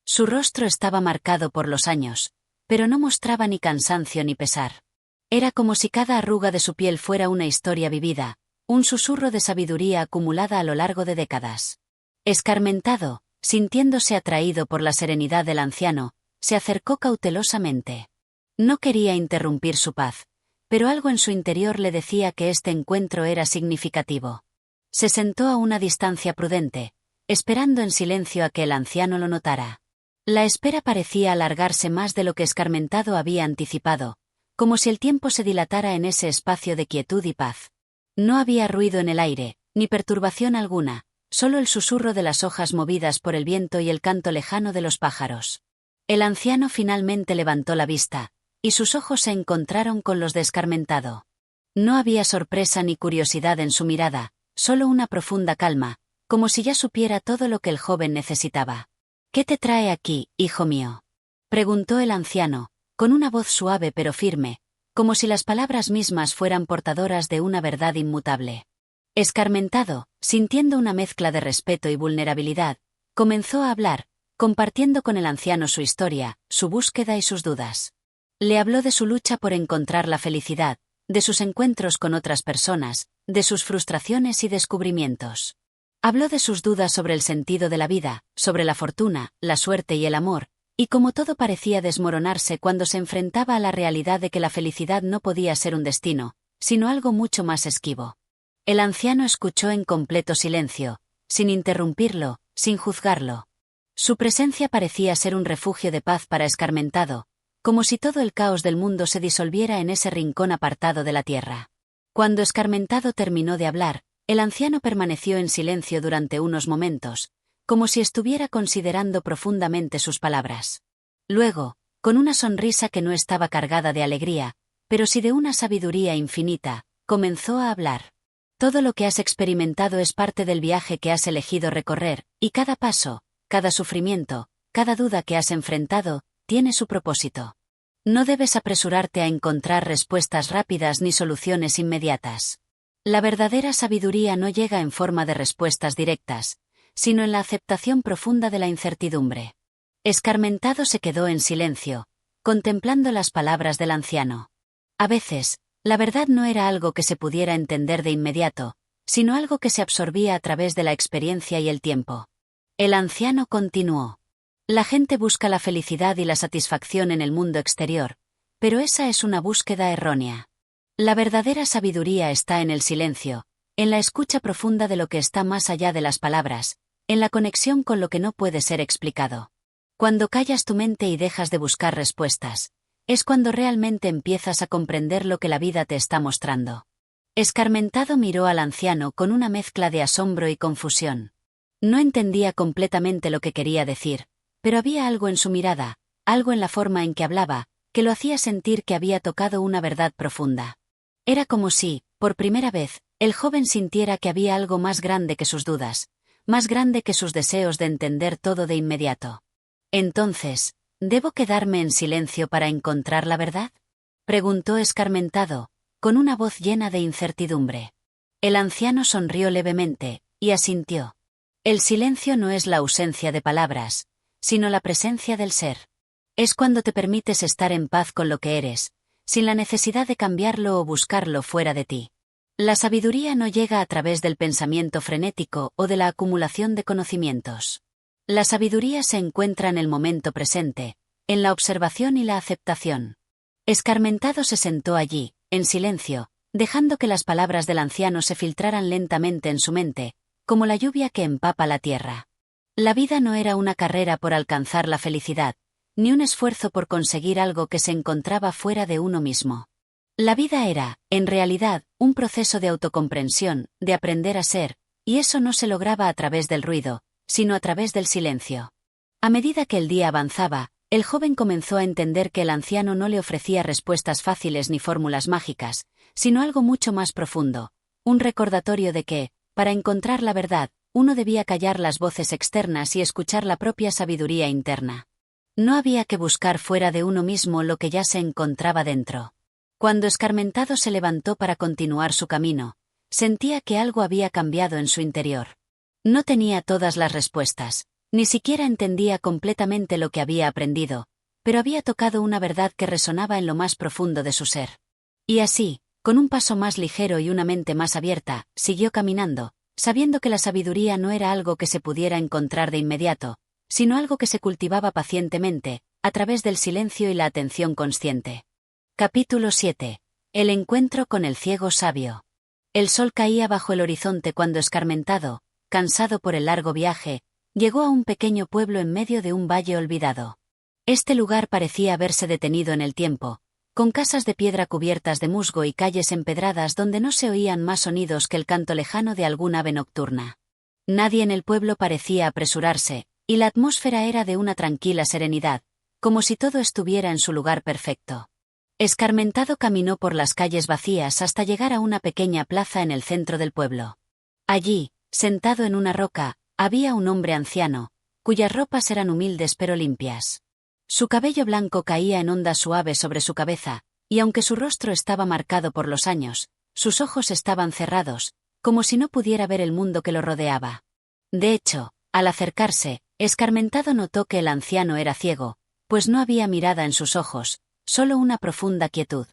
Su rostro estaba marcado por los años, pero no mostraba ni cansancio ni pesar. Era como si cada arruga de su piel fuera una historia vivida, un susurro de sabiduría acumulada a lo largo de décadas. Escarmentado, sintiéndose atraído por la serenidad del anciano, se acercó cautelosamente. No quería interrumpir su paz, pero algo en su interior le decía que este encuentro era significativo. Se sentó a una distancia prudente, esperando en silencio a que el anciano lo notara. La espera parecía alargarse más de lo que Escarmentado había anticipado, como si el tiempo se dilatara en ese espacio de quietud y paz. No había ruido en el aire, ni perturbación alguna, solo el susurro de las hojas movidas por el viento y el canto lejano de los pájaros. El anciano finalmente levantó la vista, y sus ojos se encontraron con los de Escarmentado. No había sorpresa ni curiosidad en su mirada, solo una profunda calma, como si ya supiera todo lo que el joven necesitaba. «¿Qué te trae aquí, hijo mío?», preguntó el anciano, con una voz suave pero firme, como si las palabras mismas fueran portadoras de una verdad inmutable. Escarmentado, sintiendo una mezcla de respeto y vulnerabilidad, comenzó a hablar, compartiendo con el anciano su historia, su búsqueda y sus dudas. Le habló de su lucha por encontrar la felicidad, de sus encuentros con otras personas, de sus frustraciones y descubrimientos. Habló de sus dudas sobre el sentido de la vida, sobre la fortuna, la suerte y el amor, y cómo todo parecía desmoronarse cuando se enfrentaba a la realidad de que la felicidad no podía ser un destino, sino algo mucho más esquivo. El anciano escuchó en completo silencio, sin interrumpirlo, sin juzgarlo. Su presencia parecía ser un refugio de paz para Escarmentado, como si todo el caos del mundo se disolviera en ese rincón apartado de la tierra. Cuando Escarmentado terminó de hablar, el anciano permaneció en silencio durante unos momentos, como si estuviera considerando profundamente sus palabras. Luego, con una sonrisa que no estaba cargada de alegría, pero sí de una sabiduría infinita, comenzó a hablar. Todo lo que has experimentado es parte del viaje que has elegido recorrer, y cada paso, cada sufrimiento, cada duda que has enfrentado, tiene su propósito. No debes apresurarte a encontrar respuestas rápidas ni soluciones inmediatas. La verdadera sabiduría no llega en forma de respuestas directas, sino en la aceptación profunda de la incertidumbre. Escarmentado se quedó en silencio, contemplando las palabras del anciano. A veces, la verdad no era algo que se pudiera entender de inmediato, sino algo que se absorbía a través de la experiencia y el tiempo. El anciano continuó. La gente busca la felicidad y la satisfacción en el mundo exterior, pero esa es una búsqueda errónea. La verdadera sabiduría está en el silencio, en la escucha profunda de lo que está más allá de las palabras, en la conexión con lo que no puede ser explicado. Cuando callas tu mente y dejas de buscar respuestas, es cuando realmente empiezas a comprender lo que la vida te está mostrando. Escarmentado miró al anciano con una mezcla de asombro y confusión. No entendía completamente lo que quería decir, pero había algo en su mirada, algo en la forma en que hablaba, que lo hacía sentir que había tocado una verdad profunda. Era como si, por primera vez, el joven sintiera que había algo más grande que sus dudas, más grande que sus deseos de entender todo de inmediato. Entonces, ¿debo quedarme en silencio para encontrar la verdad?, preguntó Escarmentado, con una voz llena de incertidumbre. El anciano sonrió levemente, y asintió. El silencio no es la ausencia de palabras, sino la presencia del ser. Es cuando te permites estar en paz con lo que eres, sin la necesidad de cambiarlo o buscarlo fuera de ti. La sabiduría no llega a través del pensamiento frenético o de la acumulación de conocimientos. La sabiduría se encuentra en el momento presente, en la observación y la aceptación. Escarmentado se sentó allí, en silencio, dejando que las palabras del anciano se filtraran lentamente en su mente, como la lluvia que empapa la tierra. La vida no era una carrera por alcanzar la felicidad, ni un esfuerzo por conseguir algo que se encontraba fuera de uno mismo. La vida era, en realidad, un proceso de autocomprensión, de aprender a ser, y eso no se lograba a través del ruido, sino a través del silencio. A medida que el día avanzaba, el joven comenzó a entender que el anciano no le ofrecía respuestas fáciles ni fórmulas mágicas, sino algo mucho más profundo, un recordatorio de que, para encontrar la verdad, uno debía callar las voces externas y escuchar la propia sabiduría interna. No había que buscar fuera de uno mismo lo que ya se encontraba dentro. Cuando Escarmentado se levantó para continuar su camino, sentía que algo había cambiado en su interior. No tenía todas las respuestas, ni siquiera entendía completamente lo que había aprendido, pero había tocado una verdad que resonaba en lo más profundo de su ser. Y así, con un paso más ligero y una mente más abierta, siguió caminando, sabiendo que la sabiduría no era algo que se pudiera encontrar de inmediato, sino algo que se cultivaba pacientemente, a través del silencio y la atención consciente. Capítulo 7. El encuentro con el ciego sabio. El sol caía bajo el horizonte cuando Escarmentado, cansado por el largo viaje, llegó a un pequeño pueblo en medio de un valle olvidado. Este lugar parecía haberse detenido en el tiempo, con casas de piedra cubiertas de musgo y calles empedradas donde no se oían más sonidos que el canto lejano de algún ave nocturna. Nadie en el pueblo parecía apresurarse, y la atmósfera era de una tranquila serenidad, como si todo estuviera en su lugar perfecto. Escarmentado caminó por las calles vacías hasta llegar a una pequeña plaza en el centro del pueblo. Allí, sentado en una roca, había un hombre anciano, cuyas ropas eran humildes pero limpias. Su cabello blanco caía en ondas suaves sobre su cabeza, y aunque su rostro estaba marcado por los años, sus ojos estaban cerrados, como si no pudiera ver el mundo que lo rodeaba. De hecho, al acercarse, Escarmentado notó que el anciano era ciego, pues no había mirada en sus ojos, solo una profunda quietud.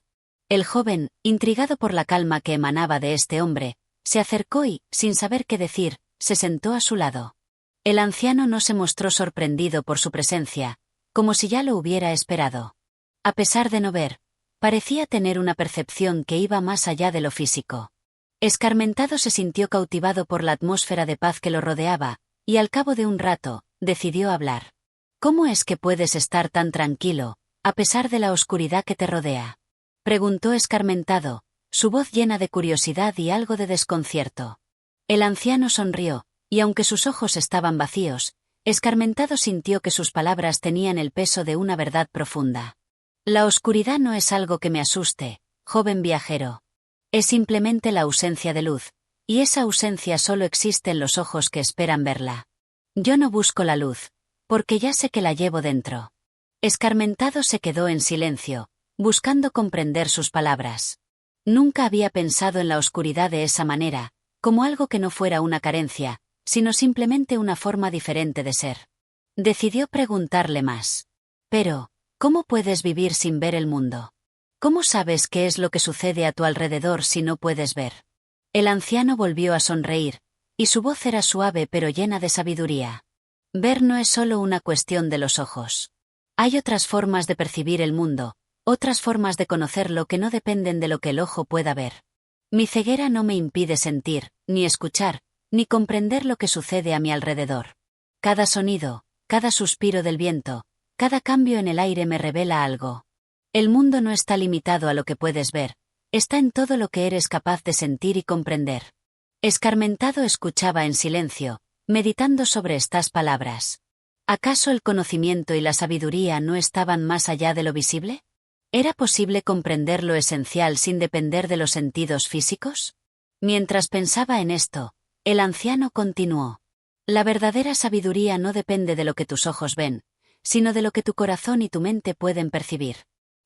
El joven, intrigado por la calma que emanaba de este hombre, se acercó y, sin saber qué decir, se sentó a su lado. El anciano no se mostró sorprendido por su presencia, como si ya lo hubiera esperado. A pesar de no ver, parecía tener una percepción que iba más allá de lo físico. Escarmentado se sintió cautivado por la atmósfera de paz que lo rodeaba, y al cabo de un rato, decidió hablar. ¿Cómo es que puedes estar tan tranquilo, a pesar de la oscuridad que te rodea? Preguntó Escarmentado, su voz llena de curiosidad y algo de desconcierto. El anciano sonrió, y aunque sus ojos estaban vacíos, Escarmentado sintió que sus palabras tenían el peso de una verdad profunda. La oscuridad no es algo que me asuste, joven viajero. Es simplemente la ausencia de luz, y esa ausencia solo existe en los ojos que esperan verla. Yo no busco la luz, porque ya sé que la llevo dentro. Escarmentado se quedó en silencio, buscando comprender sus palabras. Nunca había pensado en la oscuridad de esa manera, como algo que no fuera una carencia, sino simplemente una forma diferente de ser. Decidió preguntarle más. Pero, ¿cómo puedes vivir sin ver el mundo? ¿Cómo sabes qué es lo que sucede a tu alrededor si no puedes ver? El anciano volvió a sonreír, y su voz era suave pero llena de sabiduría. Ver no es solo una cuestión de los ojos. Hay otras formas de percibir el mundo, otras formas de conocerlo que no dependen de lo que el ojo pueda ver. Mi ceguera no me impide sentir, ni escuchar, ni comprender lo que sucede a mi alrededor. Cada sonido, cada suspiro del viento, cada cambio en el aire me revela algo. El mundo no está limitado a lo que puedes ver, está en todo lo que eres capaz de sentir y comprender. Escarmentado escuchaba en silencio, meditando sobre estas palabras. ¿Acaso el conocimiento y la sabiduría no estaban más allá de lo visible? ¿Era posible comprender lo esencial sin depender de los sentidos físicos? Mientras pensaba en esto, el anciano continuó. La verdadera sabiduría no depende de lo que tus ojos ven, sino de lo que tu corazón y tu mente pueden percibir.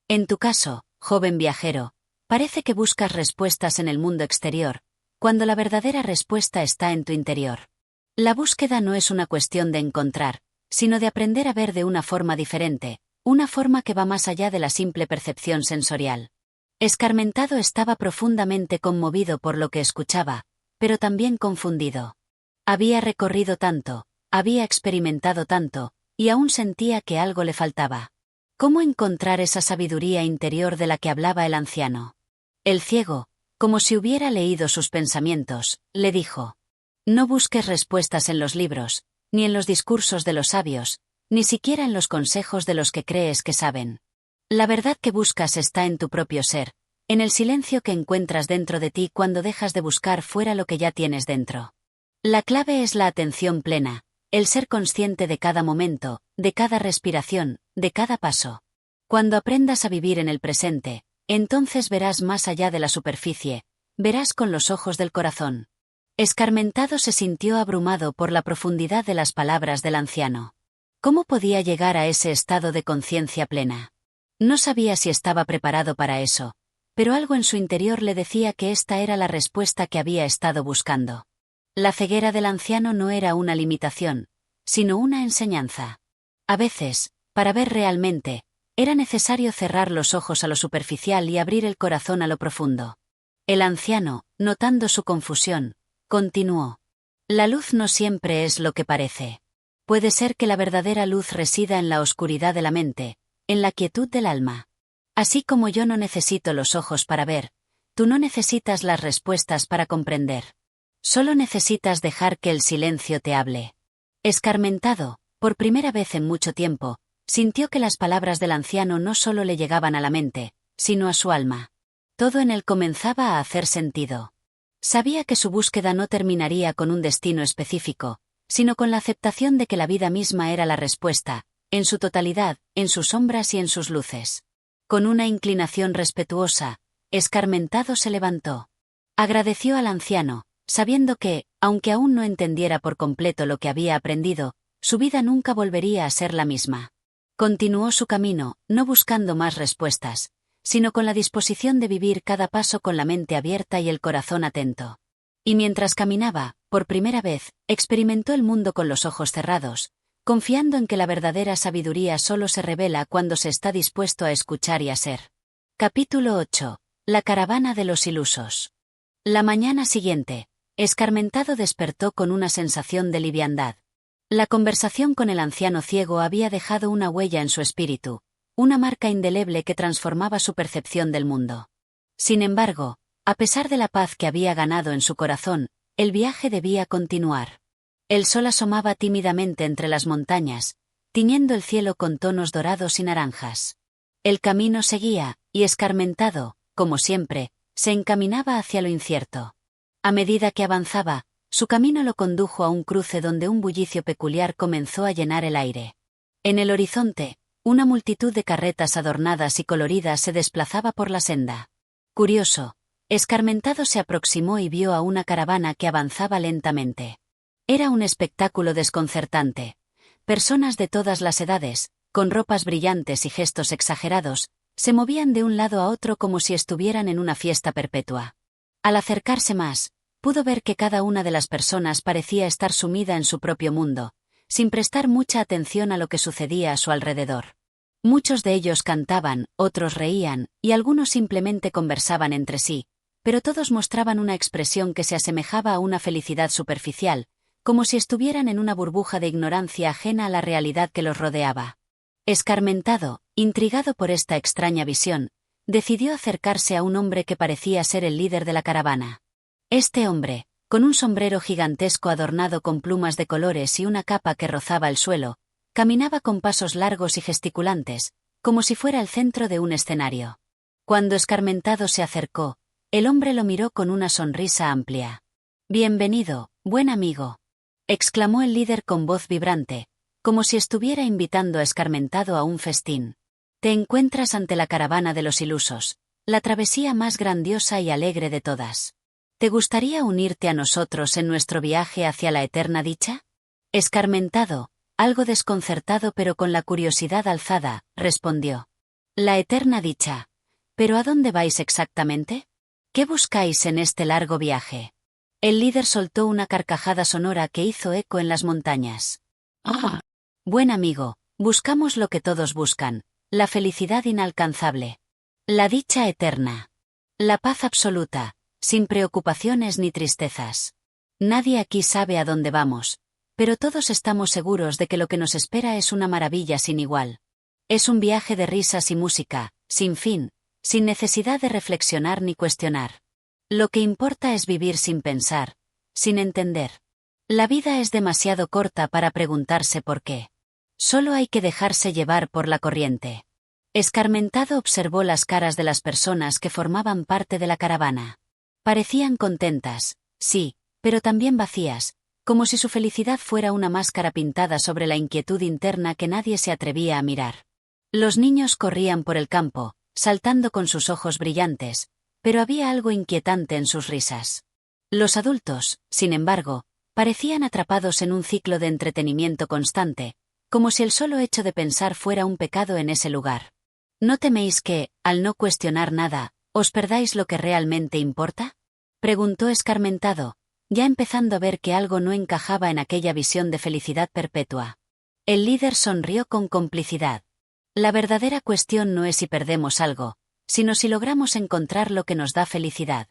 En tu caso, joven viajero, parece que buscas respuestas en el mundo exterior, cuando la verdadera respuesta está en tu interior. La búsqueda no es una cuestión de encontrar, sino de aprender a ver de una forma diferente, una forma que va más allá de la simple percepción sensorial. Escarmentado estaba profundamente conmovido por lo que escuchaba, pero también confundido. Había recorrido tanto, había experimentado tanto, y aún sentía que algo le faltaba. ¿Cómo encontrar esa sabiduría interior de la que hablaba el anciano? El ciego, como si hubiera leído sus pensamientos, le dijo: no busques respuestas en los libros, ni en los discursos de los sabios, ni siquiera en los consejos de los que crees que saben. La verdad que buscas está en tu propio ser, en el silencio que encuentras dentro de ti cuando dejas de buscar fuera lo que ya tienes dentro. La clave es la atención plena, el ser consciente de cada momento, de cada respiración, de cada paso. Cuando aprendas a vivir en el presente, entonces verás más allá de la superficie, verás con los ojos del corazón. Escarmentado se sintió abrumado por la profundidad de las palabras del anciano. ¿Cómo podía llegar a ese estado de conciencia plena? No sabía si estaba preparado para eso, pero algo en su interior le decía que esta era la respuesta que había estado buscando. La ceguera del anciano no era una limitación, sino una enseñanza. A veces, para ver realmente, era necesario cerrar los ojos a lo superficial y abrir el corazón a lo profundo. El anciano, notando su confusión, continuó. La luz no siempre es lo que parece. Puede ser que la verdadera luz resida en la oscuridad de la mente, en la quietud del alma. Así como yo no necesito los ojos para ver, tú no necesitas las respuestas para comprender. Solo necesitas dejar que el silencio te hable. Escarmentado, por primera vez en mucho tiempo, sintió que las palabras del anciano no solo le llegaban a la mente, sino a su alma. Todo en él comenzaba a hacer sentido. Sabía que su búsqueda no terminaría con un destino específico, sino con la aceptación de que la vida misma era la respuesta, en su totalidad, en sus sombras y en sus luces. Con una inclinación respetuosa, Escarmentado se levantó. Agradeció al anciano, sabiendo que, aunque aún no entendiera por completo lo que había aprendido, su vida nunca volvería a ser la misma. Continuó su camino, no buscando más respuestas, sino con la disposición de vivir cada paso con la mente abierta y el corazón atento. Y mientras caminaba, por primera vez, experimentó el mundo con los ojos cerrados, confiando en que la verdadera sabiduría solo se revela cuando se está dispuesto a escuchar y a ser. Capítulo 8. La caravana de los ilusos. La mañana siguiente, Escarmentado despertó con una sensación de liviandad. La conversación con el anciano ciego había dejado una huella en su espíritu, una marca indeleble que transformaba su percepción del mundo. Sin embargo, a pesar de la paz que había ganado en su corazón, el viaje debía continuar. El sol asomaba tímidamente entre las montañas, tiñendo el cielo con tonos dorados y naranjas. El camino seguía, y Escarmentado, como siempre, se encaminaba hacia lo incierto. A medida que avanzaba, su camino lo condujo a un cruce donde un bullicio peculiar comenzó a llenar el aire. En el horizonte, una multitud de carretas adornadas y coloridas se desplazaba por la senda. Curioso, Escarmentado se aproximó y vio a una caravana que avanzaba lentamente. Era un espectáculo desconcertante. Personas de todas las edades, con ropas brillantes y gestos exagerados, se movían de un lado a otro como si estuvieran en una fiesta perpetua. Al acercarse más, pudo ver que cada una de las personas parecía estar sumida en su propio mundo, sin prestar mucha atención a lo que sucedía a su alrededor. Muchos de ellos cantaban, otros reían, y algunos simplemente conversaban entre sí, pero todos mostraban una expresión que se asemejaba a una felicidad superficial, como si estuvieran en una burbuja de ignorancia ajena a la realidad que los rodeaba. Escarmentado, intrigado por esta extraña visión, decidió acercarse a un hombre que parecía ser el líder de la caravana. Este hombre, con un sombrero gigantesco adornado con plumas de colores y una capa que rozaba el suelo, caminaba con pasos largos y gesticulantes, como si fuera el centro de un escenario. Cuando Escarmentado se acercó, el hombre lo miró con una sonrisa amplia. «Bienvenido, buen amigo», exclamó el líder con voz vibrante, como si estuviera invitando a Escarmentado a un festín. «Te encuentras ante la caravana de los ilusos, la travesía más grandiosa y alegre de todas. ¿Te gustaría unirte a nosotros en nuestro viaje hacia la eterna dicha?» Escarmentado, algo desconcertado pero con la curiosidad alzada, respondió. «La eterna dicha. ¿Pero a dónde vais exactamente? ¿Qué buscáis en este largo viaje?» El líder soltó una carcajada sonora que hizo eco en las montañas. Ah, «Buen amigo, buscamos lo que todos buscan, la felicidad inalcanzable. La dicha eterna. La paz absoluta, sin preocupaciones ni tristezas. Nadie aquí sabe a dónde vamos, pero todos estamos seguros de que lo que nos espera es una maravilla sin igual. Es un viaje de risas y música, sin fin, sin necesidad de reflexionar ni cuestionar. Lo que importa es vivir sin pensar, sin entender. La vida es demasiado corta para preguntarse por qué. Solo hay que dejarse llevar por la corriente». Escarmentado observó las caras de las personas que formaban parte de la caravana. Parecían contentas, sí, pero también vacías, como si su felicidad fuera una máscara pintada sobre la inquietud interna que nadie se atrevía a mirar. Los niños corrían por el campo, saltando con sus ojos brillantes, pero había algo inquietante en sus risas. Los adultos, sin embargo, parecían atrapados en un ciclo de entretenimiento constante, como si el solo hecho de pensar fuera un pecado en ese lugar. ¿No teméis que, al no cuestionar nada, os perdáis lo que realmente importa?, preguntó Escarmentado, ya empezando a ver que algo no encajaba en aquella visión de felicidad perpetua. El líder sonrió con complicidad. La verdadera cuestión no es si perdemos algo, sino si logramos encontrar lo que nos da felicidad.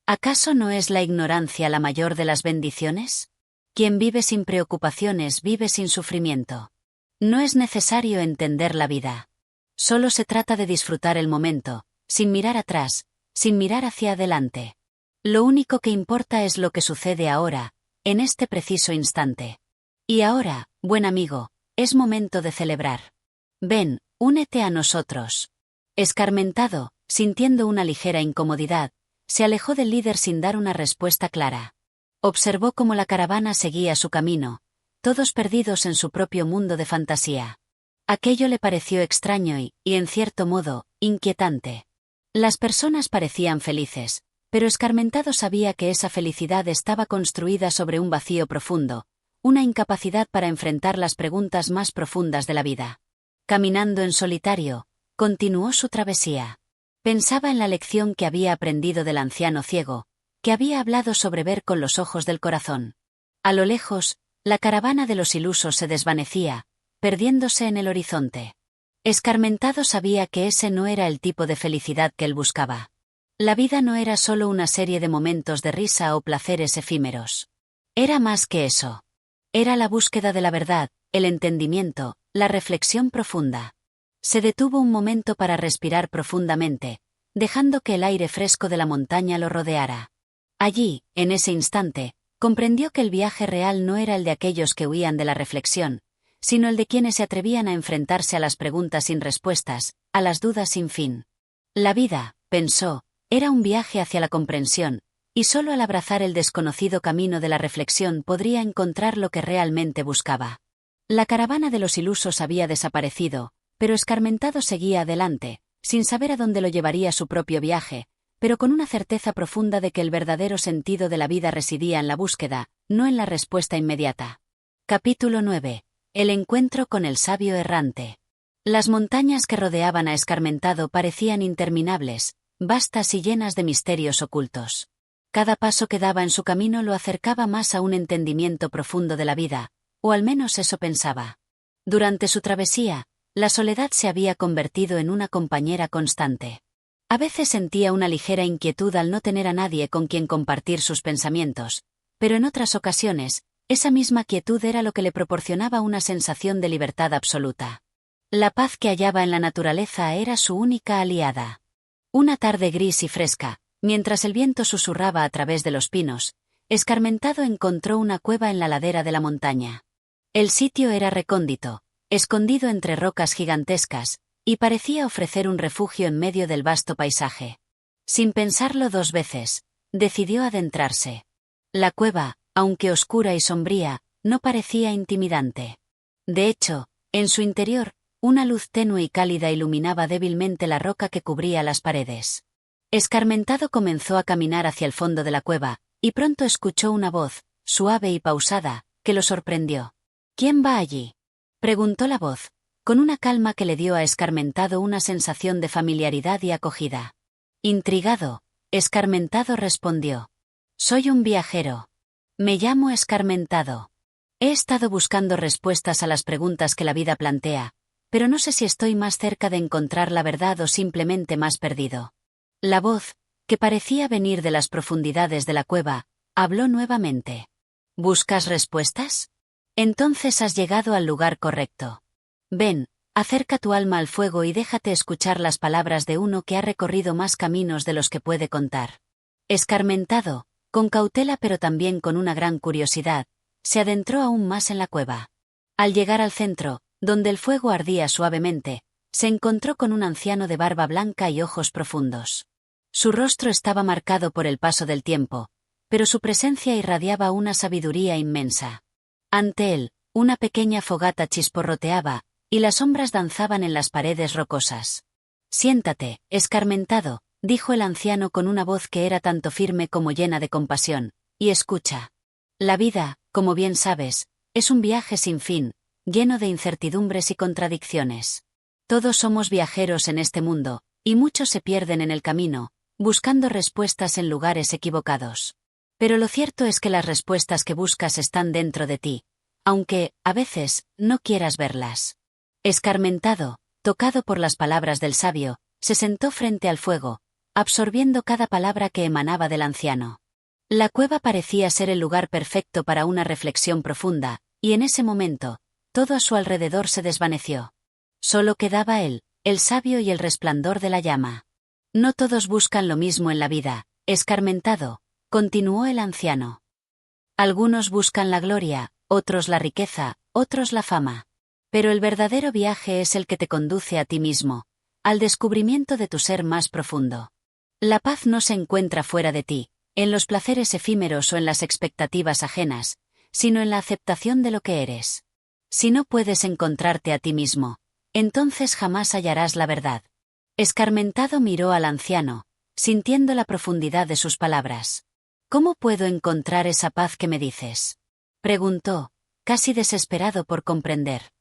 ¿Acaso no es la ignorancia la mayor de las bendiciones? Quien vive sin preocupaciones vive sin sufrimiento. No es necesario entender la vida. Solo se trata de disfrutar el momento, sin mirar atrás, sin mirar hacia adelante. Lo único que importa es lo que sucede ahora, en este preciso instante. Y ahora, buen amigo, es momento de celebrar. Ven, únete a nosotros. Escarmentado, sintiendo una ligera incomodidad, se alejó del líder sin dar una respuesta clara. Observó cómo la caravana seguía su camino, todos perdidos en su propio mundo de fantasía. Aquello le pareció extraño y, en cierto modo, inquietante. Las personas parecían felices, pero Escarmentado sabía que esa felicidad estaba construida sobre un vacío profundo, una incapacidad para enfrentar las preguntas más profundas de la vida. Caminando en solitario, continuó su travesía. Pensaba en la lección que había aprendido del anciano ciego, que había hablado sobre ver con los ojos del corazón. A lo lejos, la caravana de los ilusos se desvanecía, perdiéndose en el horizonte. Escarmentado sabía que ese no era el tipo de felicidad que él buscaba. La vida no era solo una serie de momentos de risa o placeres efímeros. Era más que eso. Era la búsqueda de la verdad, el entendimiento, la reflexión profunda. Se detuvo un momento para respirar profundamente, dejando que el aire fresco de la montaña lo rodeara. Allí, en ese instante, comprendió que el viaje real no era el de aquellos que huían de la reflexión, sino el de quienes se atrevían a enfrentarse a las preguntas sin respuestas, a las dudas sin fin. La vida, pensó, era un viaje hacia la comprensión, y solo al abrazar el desconocido camino de la reflexión podría encontrar lo que realmente buscaba. La caravana de los ilusos había desaparecido, pero Escarmentado seguía adelante, sin saber a dónde lo llevaría su propio viaje, pero con una certeza profunda de que el verdadero sentido de la vida residía en la búsqueda, no en la respuesta inmediata. Capítulo 9. El encuentro con el sabio errante. Las montañas que rodeaban a Escarmentado parecían interminables, vastas y llenas de misterios ocultos. Cada paso que daba en su camino lo acercaba más a un entendimiento profundo de la vida, o al menos eso pensaba. Durante su travesía, la soledad se había convertido en una compañera constante. A veces sentía una ligera inquietud al no tener a nadie con quien compartir sus pensamientos, pero en otras ocasiones, esa misma quietud era lo que le proporcionaba una sensación de libertad absoluta. La paz que hallaba en la naturaleza era su única aliada. Una tarde gris y fresca, mientras el viento susurraba a través de los pinos, Escarmentado encontró una cueva en la ladera de la montaña. El sitio era recóndito, escondido entre rocas gigantescas, y parecía ofrecer un refugio en medio del vasto paisaje. Sin pensarlo dos veces, decidió adentrarse. La cueva, aunque oscura y sombría, no parecía intimidante. De hecho, en su interior, una luz tenue y cálida iluminaba débilmente la roca que cubría las paredes. Escarmentado comenzó a caminar hacia el fondo de la cueva, y pronto escuchó una voz, suave y pausada, que lo sorprendió. ¿Quién va allí?, preguntó la voz, con una calma que le dio a Escarmentado una sensación de familiaridad y acogida. Intrigado, Escarmentado respondió: «Soy un viajero. Me llamo Escarmentado. He estado buscando respuestas a las preguntas que la vida plantea, pero no sé si estoy más cerca de encontrar la verdad o simplemente más perdido». La voz, que parecía venir de las profundidades de la cueva, habló nuevamente. ¿Buscas respuestas? Entonces has llegado al lugar correcto. Ven, acerca tu alma al fuego y déjate escuchar las palabras de uno que ha recorrido más caminos de los que puede contar. Escarmentado, con cautela pero también con una gran curiosidad, se adentró aún más en la cueva. Al llegar al centro, donde el fuego ardía suavemente, se encontró con un anciano de barba blanca y ojos profundos. Su rostro estaba marcado por el paso del tiempo, pero su presencia irradiaba una sabiduría inmensa. Ante él, una pequeña fogata chisporroteaba, y las sombras danzaban en las paredes rocosas. «Siéntate, Escarmentado», dijo el anciano con una voz que era tanto firme como llena de compasión, «y escucha. La vida, como bien sabes, es un viaje sin fin, lleno de incertidumbres y contradicciones. Todos somos viajeros en este mundo, y muchos se pierden en el camino, buscando respuestas en lugares equivocados. Pero lo cierto es que las respuestas que buscas están dentro de ti, aunque, a veces, no quieras verlas». Escarmentado, tocado por las palabras del sabio, se sentó frente al fuego, absorbiendo cada palabra que emanaba del anciano. La cueva parecía ser el lugar perfecto para una reflexión profunda, y en ese momento, todo a su alrededor se desvaneció. Solo quedaba él, el sabio y el resplandor de la llama. «No todos buscan lo mismo en la vida, Escarmentado», continuó el anciano. «Algunos buscan la gloria, otros la riqueza, otros la fama. Pero el verdadero viaje es el que te conduce a ti mismo, al descubrimiento de tu ser más profundo. La paz no se encuentra fuera de ti, en los placeres efímeros o en las expectativas ajenas, sino en la aceptación de lo que eres. Si no puedes encontrarte a ti mismo, entonces jamás hallarás la verdad». Escarmentado miró al anciano, sintiendo la profundidad de sus palabras. «¿Cómo puedo encontrar esa paz que me dices?», preguntó, casi desesperado por comprender.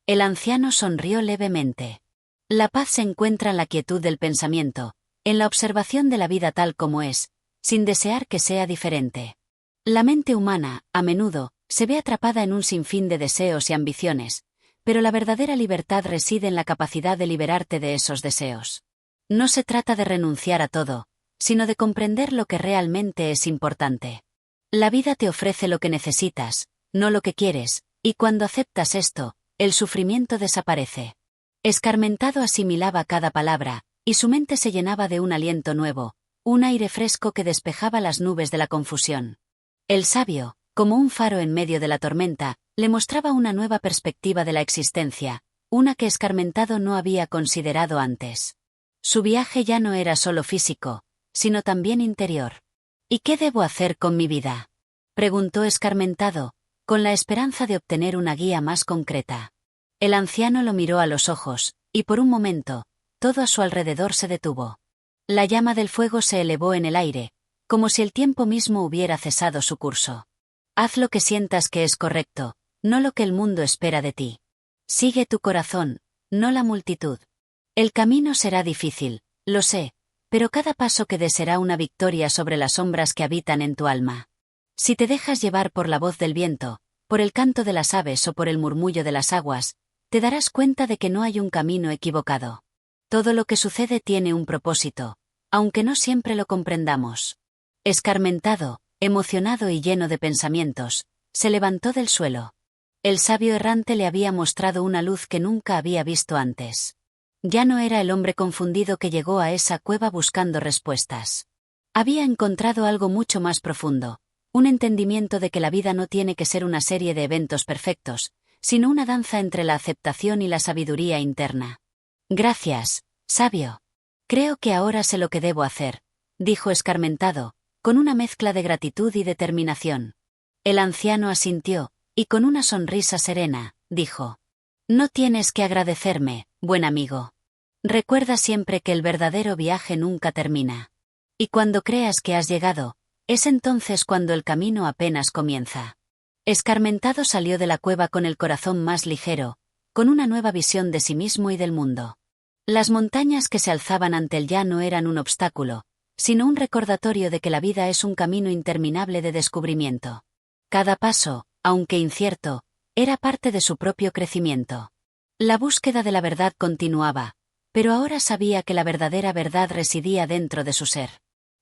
El anciano sonrió levemente. La paz se encuentra en la quietud del pensamiento, en la observación de la vida tal como es, sin desear que sea diferente. La mente humana, a menudo, se ve atrapada en un sinfín de deseos y ambiciones, pero la verdadera libertad reside en la capacidad de liberarte de esos deseos. No se trata de renunciar a todo, sino de comprender lo que realmente es importante. La vida te ofrece lo que necesitas, no lo que quieres, y cuando aceptas esto, el sufrimiento desaparece. Escarmentado asimilaba cada palabra, y su mente se llenaba de un aliento nuevo, un aire fresco que despejaba las nubes de la confusión. El sabio, como un faro en medio de la tormenta, le mostraba una nueva perspectiva de la existencia, una que Escarmentado no había considerado antes. Su viaje ya no era solo físico, sino también interior. ¿Y qué debo hacer con mi vida?, preguntó Escarmentado, con la esperanza de obtener una guía más concreta. El anciano lo miró a los ojos, y por un momento, todo a su alrededor se detuvo. La llama del fuego se elevó en el aire, como si el tiempo mismo hubiera cesado su curso. Haz lo que sientas que es correcto, no lo que el mundo espera de ti. Sigue tu corazón, no la multitud. El camino será difícil, lo sé, pero cada paso que des será una victoria sobre las sombras que habitan en tu alma. Si te dejas llevar por la voz del viento, por el canto de las aves o por el murmullo de las aguas, te darás cuenta de que no hay un camino equivocado. Todo lo que sucede tiene un propósito, aunque no siempre lo comprendamos. Escarmentado, emocionado y lleno de pensamientos, se levantó del suelo. El sabio errante le había mostrado una luz que nunca había visto antes. Ya no era el hombre confundido que llegó a esa cueva buscando respuestas. Había encontrado algo mucho más profundo, un entendimiento de que la vida no tiene que ser una serie de eventos perfectos, sino una danza entre la aceptación y la sabiduría interna. Gracias, sabio. Creo que ahora sé lo que debo hacer, dijo Escarmentado, con una mezcla de gratitud y determinación. El anciano asintió, y con una sonrisa serena, dijo: No tienes que agradecerme, buen amigo. Recuerda siempre que el verdadero viaje nunca termina. Y cuando creas que has llegado, es entonces cuando el camino apenas comienza. Escarmentado salió de la cueva con el corazón más ligero, con una nueva visión de sí mismo y del mundo. Las montañas que se alzaban ante él ya no eran un obstáculo, sino un recordatorio de que la vida es un camino interminable de descubrimiento. Cada paso, aunque incierto, era parte de su propio crecimiento. La búsqueda de la verdad continuaba, pero ahora sabía que la verdadera verdad residía dentro de su ser.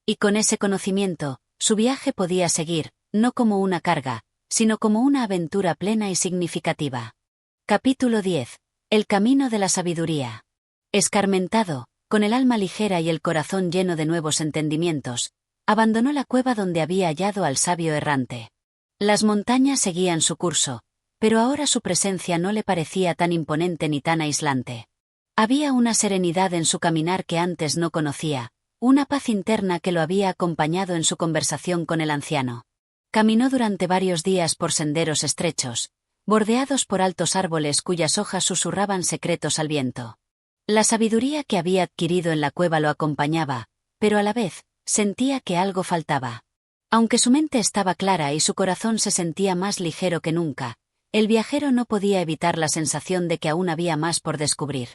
Y con ese conocimiento, su viaje podía seguir, no como una carga, sino como una aventura plena y significativa. Capítulo 10. El camino de la sabiduría. Escarmentado, con el alma ligera y el corazón lleno de nuevos entendimientos, abandonó la cueva donde había hallado al sabio errante. Las montañas seguían su curso, pero ahora su presencia no le parecía tan imponente ni tan aislante. Había una serenidad en su caminar que antes no conocía, una paz interna que lo había acompañado en su conversación con el anciano. Caminó durante varios días por senderos estrechos, bordeados por altos árboles cuyas hojas susurraban secretos al viento. La sabiduría que había adquirido en la cueva lo acompañaba, pero a la vez, sentía que algo faltaba. Aunque su mente estaba clara y su corazón se sentía más ligero que nunca, el viajero no podía evitar la sensación de que aún había más por descubrir.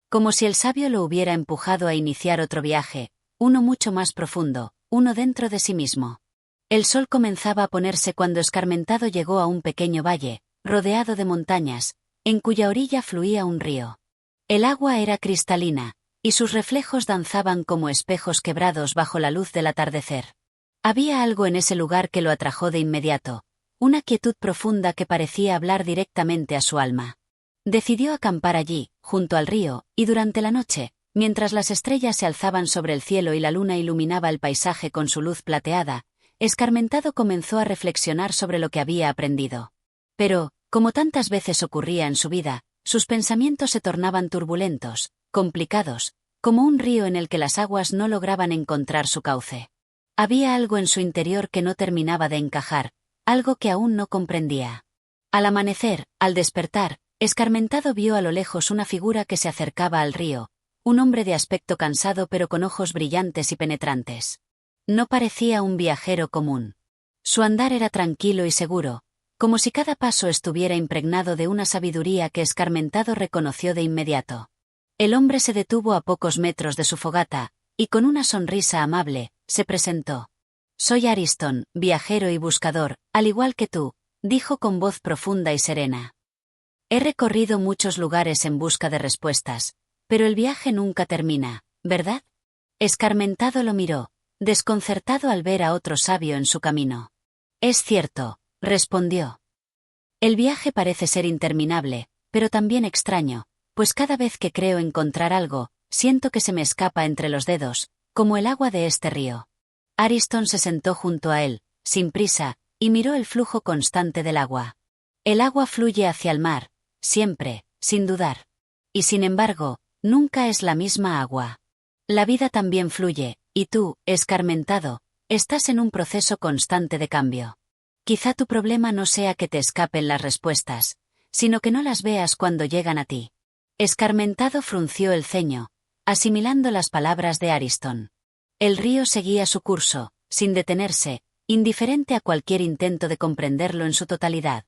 Como si el sabio lo hubiera empujado a iniciar otro viaje, uno mucho más profundo, uno dentro de sí mismo. El sol comenzaba a ponerse cuando Escarmentado llegó a un pequeño valle, rodeado de montañas, en cuya orilla fluía un río. El agua era cristalina, y sus reflejos danzaban como espejos quebrados bajo la luz del atardecer. Había algo en ese lugar que lo atrajo de inmediato, una quietud profunda que parecía hablar directamente a su alma. Decidió acampar allí, junto al río, y durante la noche, mientras las estrellas se alzaban sobre el cielo y la luna iluminaba el paisaje con su luz plateada, Escarmentado comenzó a reflexionar sobre lo que había aprendido. Pero, como tantas veces ocurría en su vida, sus pensamientos se tornaban turbulentos, complicados, como un río en el que las aguas no lograban encontrar su cauce. Había algo en su interior que no terminaba de encajar, algo que aún no comprendía. Al amanecer, al despertar, Escarmentado vio a lo lejos una figura que se acercaba al río, un hombre de aspecto cansado pero con ojos brillantes y penetrantes. No parecía un viajero común. Su andar era tranquilo y seguro, como si cada paso estuviera impregnado de una sabiduría que Escarmentado reconoció de inmediato. El hombre se detuvo a pocos metros de su fogata, y con una sonrisa amable, se presentó. «Soy Ariston, viajero y buscador, al igual que tú», dijo con voz profunda y serena. «He recorrido muchos lugares en busca de respuestas, pero el viaje nunca termina, ¿verdad?». Escarmentado lo miró, desconcertado al ver a otro sabio en su camino. «Es cierto», respondió. «El viaje parece ser interminable, pero también extraño, pues cada vez que creo encontrar algo, siento que se me escapa entre los dedos, como el agua de este río». Ariston se sentó junto a él, sin prisa, y miró el flujo constante del agua. El agua fluye hacia el mar, siempre, sin dudar. Y sin embargo, nunca es la misma agua. La vida también fluye, y tú, Escarmentado, estás en un proceso constante de cambio. Quizá tu problema no sea que te escapen las respuestas, sino que no las veas cuando llegan a ti. Escarmentado frunció el ceño, asimilando las palabras de Ariston. El río seguía su curso, sin detenerse, indiferente a cualquier intento de comprenderlo en su totalidad.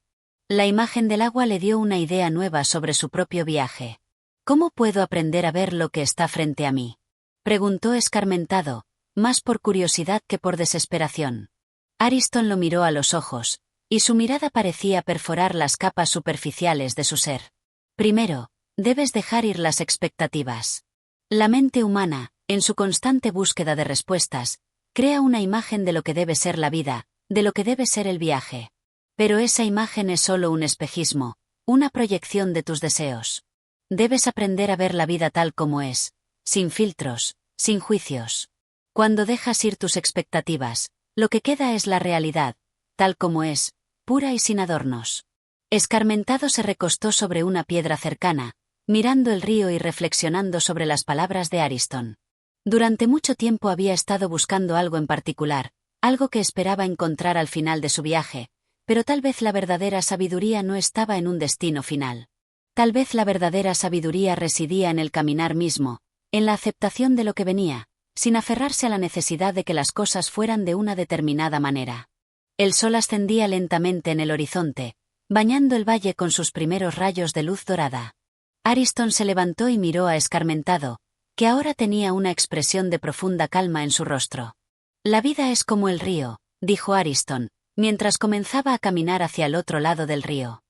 La imagen del agua le dio una idea nueva sobre su propio viaje. «¿Cómo puedo aprender a ver lo que está frente a mí?», preguntó Escarmentado, más por curiosidad que por desesperación. Ariston lo miró a los ojos, y su mirada parecía perforar las capas superficiales de su ser. «Primero, debes dejar ir las expectativas. La mente humana, en su constante búsqueda de respuestas, crea una imagen de lo que debe ser la vida, de lo que debe ser el viaje. Pero esa imagen es solo un espejismo, una proyección de tus deseos. Debes aprender a ver la vida tal como es, sin filtros, sin juicios. Cuando dejas ir tus expectativas, lo que queda es la realidad, tal como es, pura y sin adornos». Escarmentado se recostó sobre una piedra cercana, mirando el río y reflexionando sobre las palabras de Ariston. Durante mucho tiempo había estado buscando algo en particular, algo que esperaba encontrar al final de su viaje, pero tal vez la verdadera sabiduría no estaba en un destino final. Tal vez la verdadera sabiduría residía en el caminar mismo, en la aceptación de lo que venía, sin aferrarse a la necesidad de que las cosas fueran de una determinada manera. El sol ascendía lentamente en el horizonte, bañando el valle con sus primeros rayos de luz dorada. Ariston se levantó y miró a Escarmentado, que ahora tenía una expresión de profunda calma en su rostro. «La vida es como el río», dijo Ariston, mientras comenzaba a caminar hacia el otro lado del río.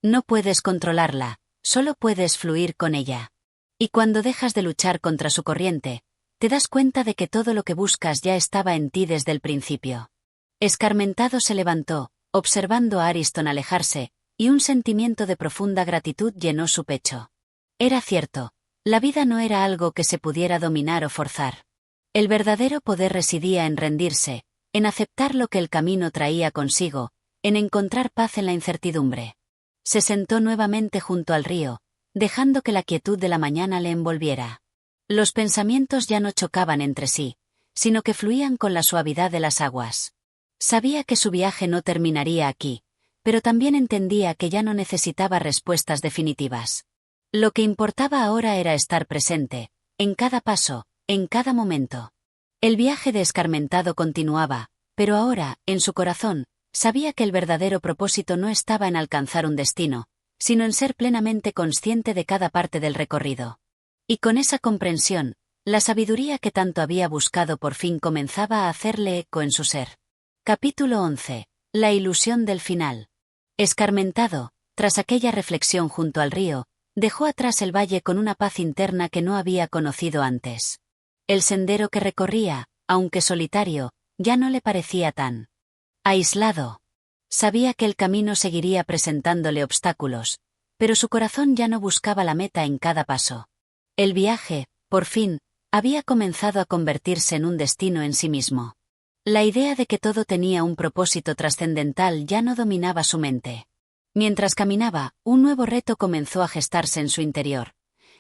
«No puedes controlarla, solo puedes fluir con ella. Y cuando dejas de luchar contra su corriente, te das cuenta de que todo lo que buscas ya estaba en ti desde el principio». Escarmentado se levantó, observando a Ariston alejarse, y un sentimiento de profunda gratitud llenó su pecho. Era cierto, la vida no era algo que se pudiera dominar o forzar. El verdadero poder residía en rendirse, en aceptar lo que el camino traía consigo, en encontrar paz en la incertidumbre. Se sentó nuevamente junto al río, dejando que la quietud de la mañana le envolviera. Los pensamientos ya no chocaban entre sí, sino que fluían con la suavidad de las aguas. Sabía que su viaje no terminaría aquí, pero también entendía que ya no necesitaba respuestas definitivas. Lo que importaba ahora era estar presente, en cada paso, en cada momento. El viaje de Escarmentado continuaba, pero ahora, en su corazón, sabía que el verdadero propósito no estaba en alcanzar un destino, sino en ser plenamente consciente de cada parte del recorrido. Y con esa comprensión, la sabiduría que tanto había buscado por fin comenzaba a hacerle eco en su ser. Capítulo 11. La ilusión del final. Escarmentado, tras aquella reflexión junto al río, dejó atrás el valle con una paz interna que no había conocido antes. El sendero que recorría, aunque solitario, ya no le parecía tan aislado. Sabía que el camino seguiría presentándole obstáculos, pero su corazón ya no buscaba la meta en cada paso. El viaje, por fin, había comenzado a convertirse en un destino en sí mismo. La idea de que todo tenía un propósito trascendental ya no dominaba su mente. Mientras caminaba, un nuevo reto comenzó a gestarse en su interior.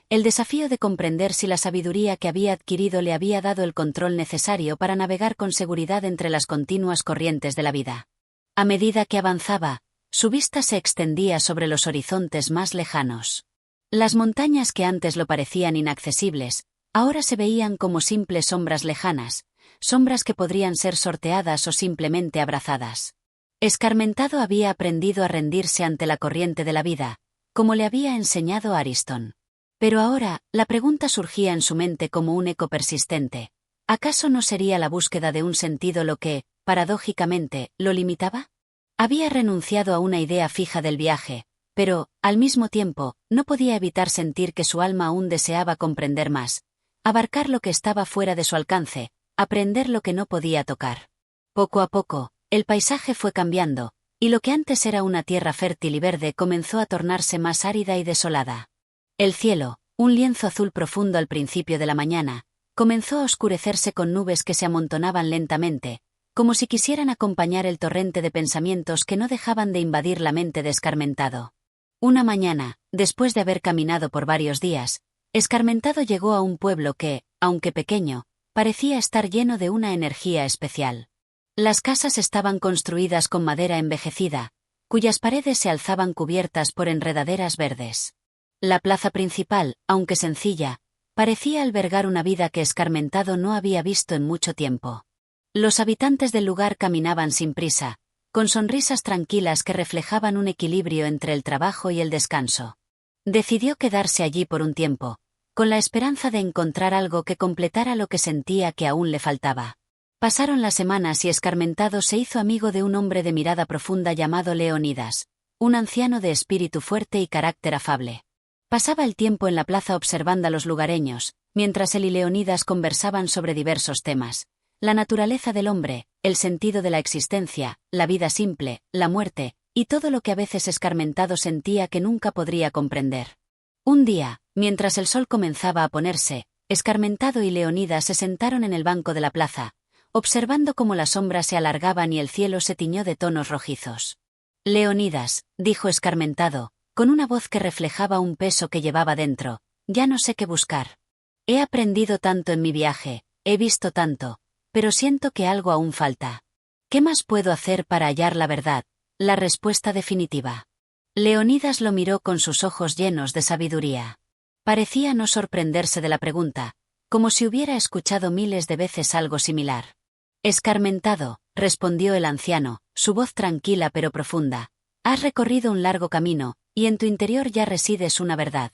El desafío de comprender si la sabiduría que había adquirido le había dado el control necesario para navegar con seguridad entre las continuas corrientes de la vida. A medida que avanzaba, su vista se extendía sobre los horizontes más lejanos. Las montañas que antes lo parecían inaccesibles, ahora se veían como simples sombras lejanas, sombras que podrían ser sorteadas o simplemente abrazadas. Escarmentado había aprendido a rendirse ante la corriente de la vida, como le había enseñado Ariston. Pero ahora, la pregunta surgía en su mente como un eco persistente. ¿Acaso no sería la búsqueda de un sentido lo que, paradójicamente, lo limitaba? Había renunciado a una idea fija del viaje, pero, al mismo tiempo, no podía evitar sentir que su alma aún deseaba comprender más, abarcar lo que estaba fuera de su alcance, aprender lo que no podía tocar. Poco a poco, el paisaje fue cambiando, y lo que antes era una tierra fértil y verde comenzó a tornarse más árida y desolada. El cielo, un lienzo azul profundo al principio de la mañana, comenzó a oscurecerse con nubes que se amontonaban lentamente, como si quisieran acompañar el torrente de pensamientos que no dejaban de invadir la mente de Escarmentado. Una mañana, después de haber caminado por varios días, Escarmentado llegó a un pueblo que, aunque pequeño, parecía estar lleno de una energía especial. Las casas estaban construidas con madera envejecida, cuyas paredes se alzaban cubiertas por enredaderas verdes. La plaza principal, aunque sencilla, parecía albergar una vida que Escarmentado no había visto en mucho tiempo. Los habitantes del lugar caminaban sin prisa, con sonrisas tranquilas que reflejaban un equilibrio entre el trabajo y el descanso. Decidió quedarse allí por un tiempo, con la esperanza de encontrar algo que completara lo que sentía que aún le faltaba. Pasaron las semanas y Escarmentado se hizo amigo de un hombre de mirada profunda llamado Leonidas, un anciano de espíritu fuerte y carácter afable. Pasaba el tiempo en la plaza observando a los lugareños, mientras él y Leonidas conversaban sobre diversos temas: la naturaleza del hombre, el sentido de la existencia, la vida simple, la muerte, y todo lo que a veces Escarmentado sentía que nunca podría comprender. Un día, mientras el sol comenzaba a ponerse, Escarmentado y Leonidas se sentaron en el banco de la plaza, observando cómo las sombras se alargaban y el cielo se tiñó de tonos rojizos. Leonidas, dijo Escarmentado, con una voz que reflejaba un peso que llevaba dentro, ya no sé qué buscar. He aprendido tanto en mi viaje, he visto tanto, pero siento que algo aún falta. ¿Qué más puedo hacer para hallar la verdad, la respuesta definitiva? Leonidas lo miró con sus ojos llenos de sabiduría. Parecía no sorprenderse de la pregunta, como si hubiera escuchado miles de veces algo similar. Escarmentado, respondió el anciano, su voz tranquila pero profunda. Has recorrido un largo camino, y en tu interior ya resides una verdad.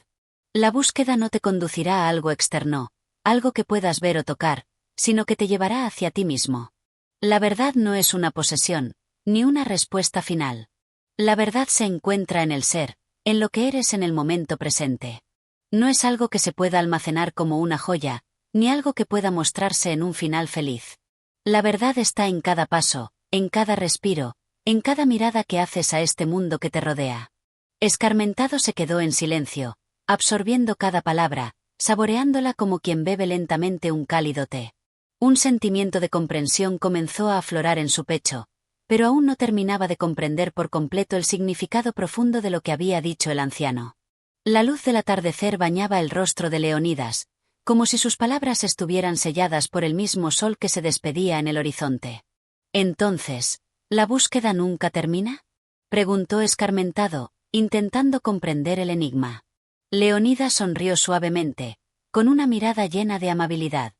La búsqueda no te conducirá a algo externo, algo que puedas ver o tocar, sino que te llevará hacia ti mismo. La verdad no es una posesión, ni una respuesta final. La verdad se encuentra en el ser, en lo que eres en el momento presente. No es algo que se pueda almacenar como una joya, ni algo que pueda mostrarse en un final feliz. La verdad está en cada paso, en cada respiro, en cada mirada que haces a este mundo que te rodea. Escarmentado se quedó en silencio, absorbiendo cada palabra, saboreándola como quien bebe lentamente un cálido té. Un sentimiento de comprensión comenzó a aflorar en su pecho, pero aún no terminaba de comprender por completo el significado profundo de lo que había dicho el anciano. La luz del atardecer bañaba el rostro de Leonidas, como si sus palabras estuvieran selladas por el mismo sol que se despedía en el horizonte. Entonces, ¿la búsqueda nunca termina?, preguntó Escarmentado, intentando comprender el enigma. Leonidas sonrió suavemente, con una mirada llena de amabilidad.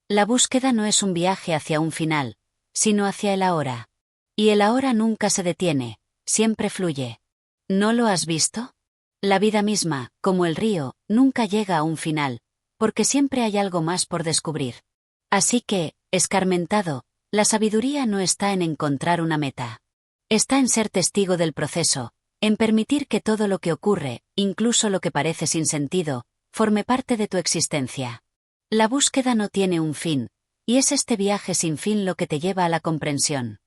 La búsqueda no es un viaje hacia un final, sino hacia el ahora. Y el ahora nunca se detiene, siempre fluye. ¿No lo has visto? La vida misma, como el río, nunca llega a un final, porque siempre hay algo más por descubrir. Así que, Escarmentado, la sabiduría no está en encontrar una meta. Está en ser testigo del proceso, en permitir que todo lo que ocurre, incluso lo que parece sin sentido, forme parte de tu existencia. La búsqueda no tiene un fin, y es este viaje sin fin lo que te lleva a la comprensión.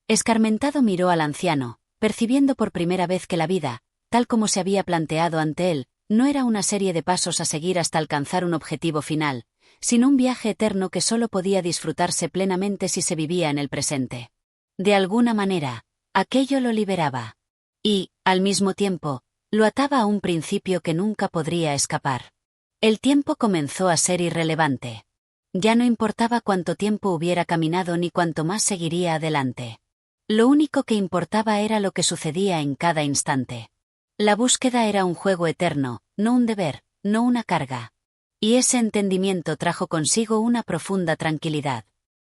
Escarmentado miró al anciano, percibiendo por primera vez que la vida, tal como se había planteado ante él, no era una serie de pasos a seguir hasta alcanzar un objetivo final, sino un viaje eterno que solo podía disfrutarse plenamente si se vivía en el presente. De alguna manera, aquello lo liberaba. Y, al mismo tiempo, lo ataba a un principio que nunca podría escapar. El tiempo comenzó a ser irrelevante. Ya no importaba cuánto tiempo hubiera caminado ni cuánto más seguiría adelante. Lo único que importaba era lo que sucedía en cada instante. La búsqueda era un juego eterno, no un deber, no una carga. Y ese entendimiento trajo consigo una profunda tranquilidad.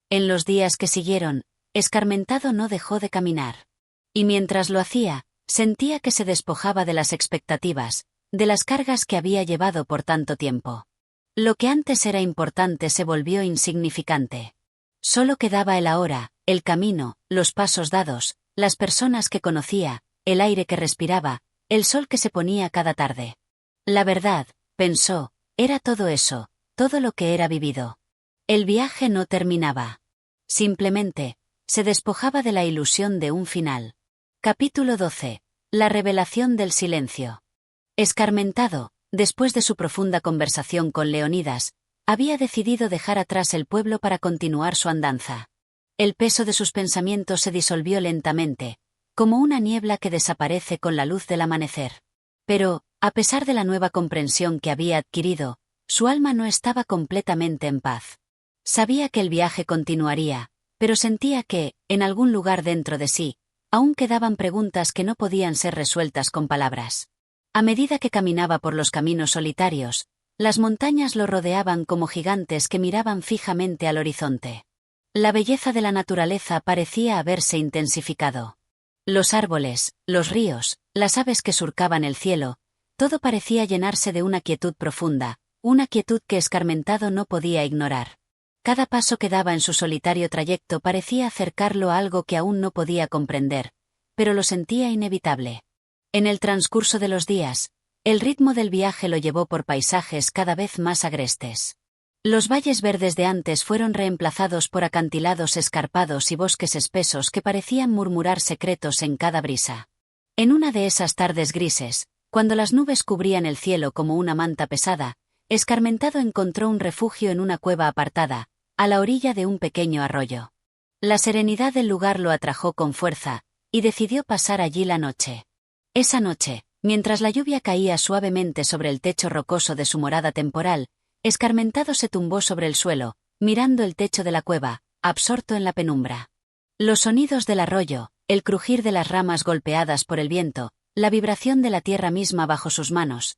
En los días que siguieron, Escarmentado no dejó de caminar. Y mientras lo hacía, sentía que se despojaba de las expectativas, de las cargas que había llevado por tanto tiempo. Lo que antes era importante se volvió insignificante. Solo quedaba el ahora, el camino, los pasos dados, las personas que conocía, el aire que respiraba, el sol que se ponía cada tarde. La verdad, pensó, era todo eso, todo lo que era vivido. El viaje no terminaba. Simplemente, se despojaba de la ilusión de un final. Capítulo 12. La revelación del silencio. Escarmentado, después de su profunda conversación con Leonidas, había decidido dejar atrás el pueblo para continuar su andanza. El peso de sus pensamientos se disolvió lentamente, como una niebla que desaparece con la luz del amanecer. Pero, a pesar de la nueva comprensión que había adquirido, su alma no estaba completamente en paz. Sabía que el viaje continuaría, pero sentía que, en algún lugar dentro de sí, aún quedaban preguntas que no podían ser resueltas con palabras. A medida que caminaba por los caminos solitarios, las montañas lo rodeaban como gigantes que miraban fijamente al horizonte. La belleza de la naturaleza parecía haberse intensificado. Los árboles, los ríos, las aves que surcaban el cielo, todo parecía llenarse de una quietud profunda, una quietud que Escarmentado no podía ignorar. Cada paso que daba en su solitario trayecto parecía acercarlo a algo que aún no podía comprender, pero lo sentía inevitable. En el transcurso de los días, el ritmo del viaje lo llevó por paisajes cada vez más agrestes. Los valles verdes de antes fueron reemplazados por acantilados escarpados y bosques espesos que parecían murmurar secretos en cada brisa. En una de esas tardes grises, cuando las nubes cubrían el cielo como una manta pesada, Escarmentado encontró un refugio en una cueva apartada, a la orilla de un pequeño arroyo. La serenidad del lugar lo atrajo con fuerza, y decidió pasar allí la noche. Esa noche, mientras la lluvia caía suavemente sobre el techo rocoso de su morada temporal, Escarmentado se tumbó sobre el suelo, mirando el techo de la cueva, absorto en la penumbra. Los sonidos del arroyo, el crujir de las ramas golpeadas por el viento, la vibración de la tierra misma bajo sus manos,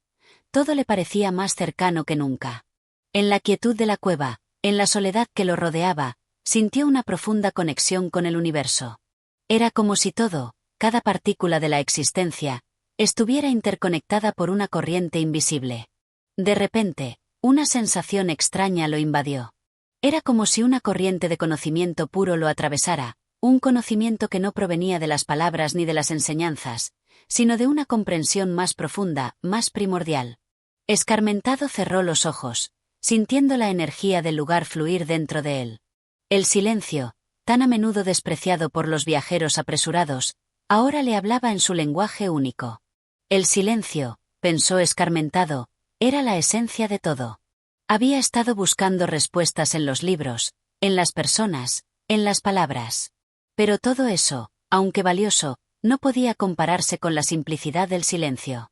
todo le parecía más cercano que nunca. En la quietud de la cueva, en la soledad que lo rodeaba, sintió una profunda conexión con el universo. Era como si todo, cada partícula de la existencia, estuviera interconectada por una corriente invisible. De repente, una sensación extraña lo invadió. Era como si una corriente de conocimiento puro lo atravesara, un conocimiento que no provenía de las palabras ni de las enseñanzas, sino de una comprensión más profunda, más primordial. Escarmentado cerró los ojos, sintiendo la energía del lugar fluir dentro de él. El silencio, tan a menudo despreciado por los viajeros apresurados, ahora le hablaba en su lenguaje único. El silencio, pensó Escarmentado, era la esencia de todo. Había estado buscando respuestas en los libros, en las personas, en las palabras. Pero todo eso, aunque valioso, no podía compararse con la simplicidad del silencio.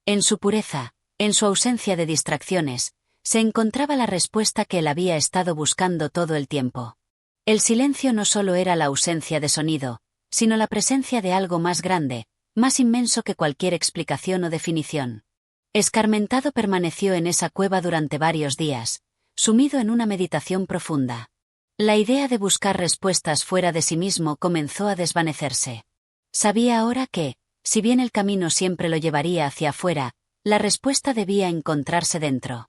En su pureza, en su ausencia de distracciones, se encontraba la respuesta que él había estado buscando todo el tiempo. El silencio no solo era la ausencia de sonido, sino la presencia de algo más grande, más inmenso que cualquier explicación o definición. Escarmentado permaneció en esa cueva durante varios días, sumido en una meditación profunda. La idea de buscar respuestas fuera de sí mismo comenzó a desvanecerse. Sabía ahora que, si bien el camino siempre lo llevaría hacia afuera, la respuesta debía encontrarse dentro.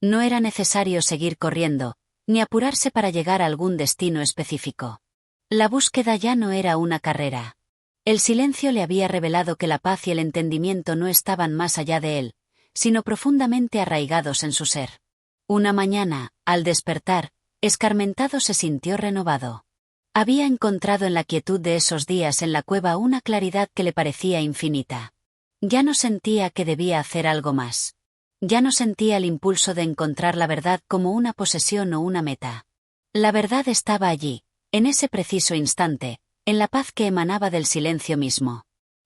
No era necesario seguir corriendo, ni apurarse para llegar a algún destino específico. La búsqueda ya no era una carrera. El silencio le había revelado que la paz y el entendimiento no estaban más allá de él, sino profundamente arraigados en su ser. Una mañana, al despertar, Escarmentado se sintió renovado. Había encontrado en la quietud de esos días en la cueva una claridad que le parecía infinita. Ya no sentía que debía hacer algo más. Ya no sentía el impulso de encontrar la verdad como una posesión o una meta. La verdad estaba allí, en ese preciso instante, en la paz que emanaba del silencio mismo.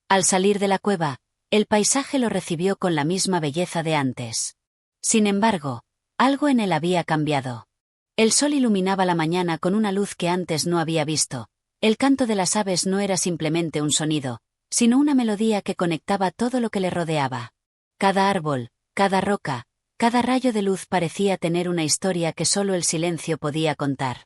Al salir de la cueva, el paisaje lo recibió con la misma belleza de antes. Sin embargo, algo en él había cambiado. El sol iluminaba la mañana con una luz que antes no había visto. El canto de las aves no era simplemente un sonido, sino una melodía que conectaba todo lo que le rodeaba. Cada árbol, cada roca, cada rayo de luz parecía tener una historia que solo el silencio podía contar.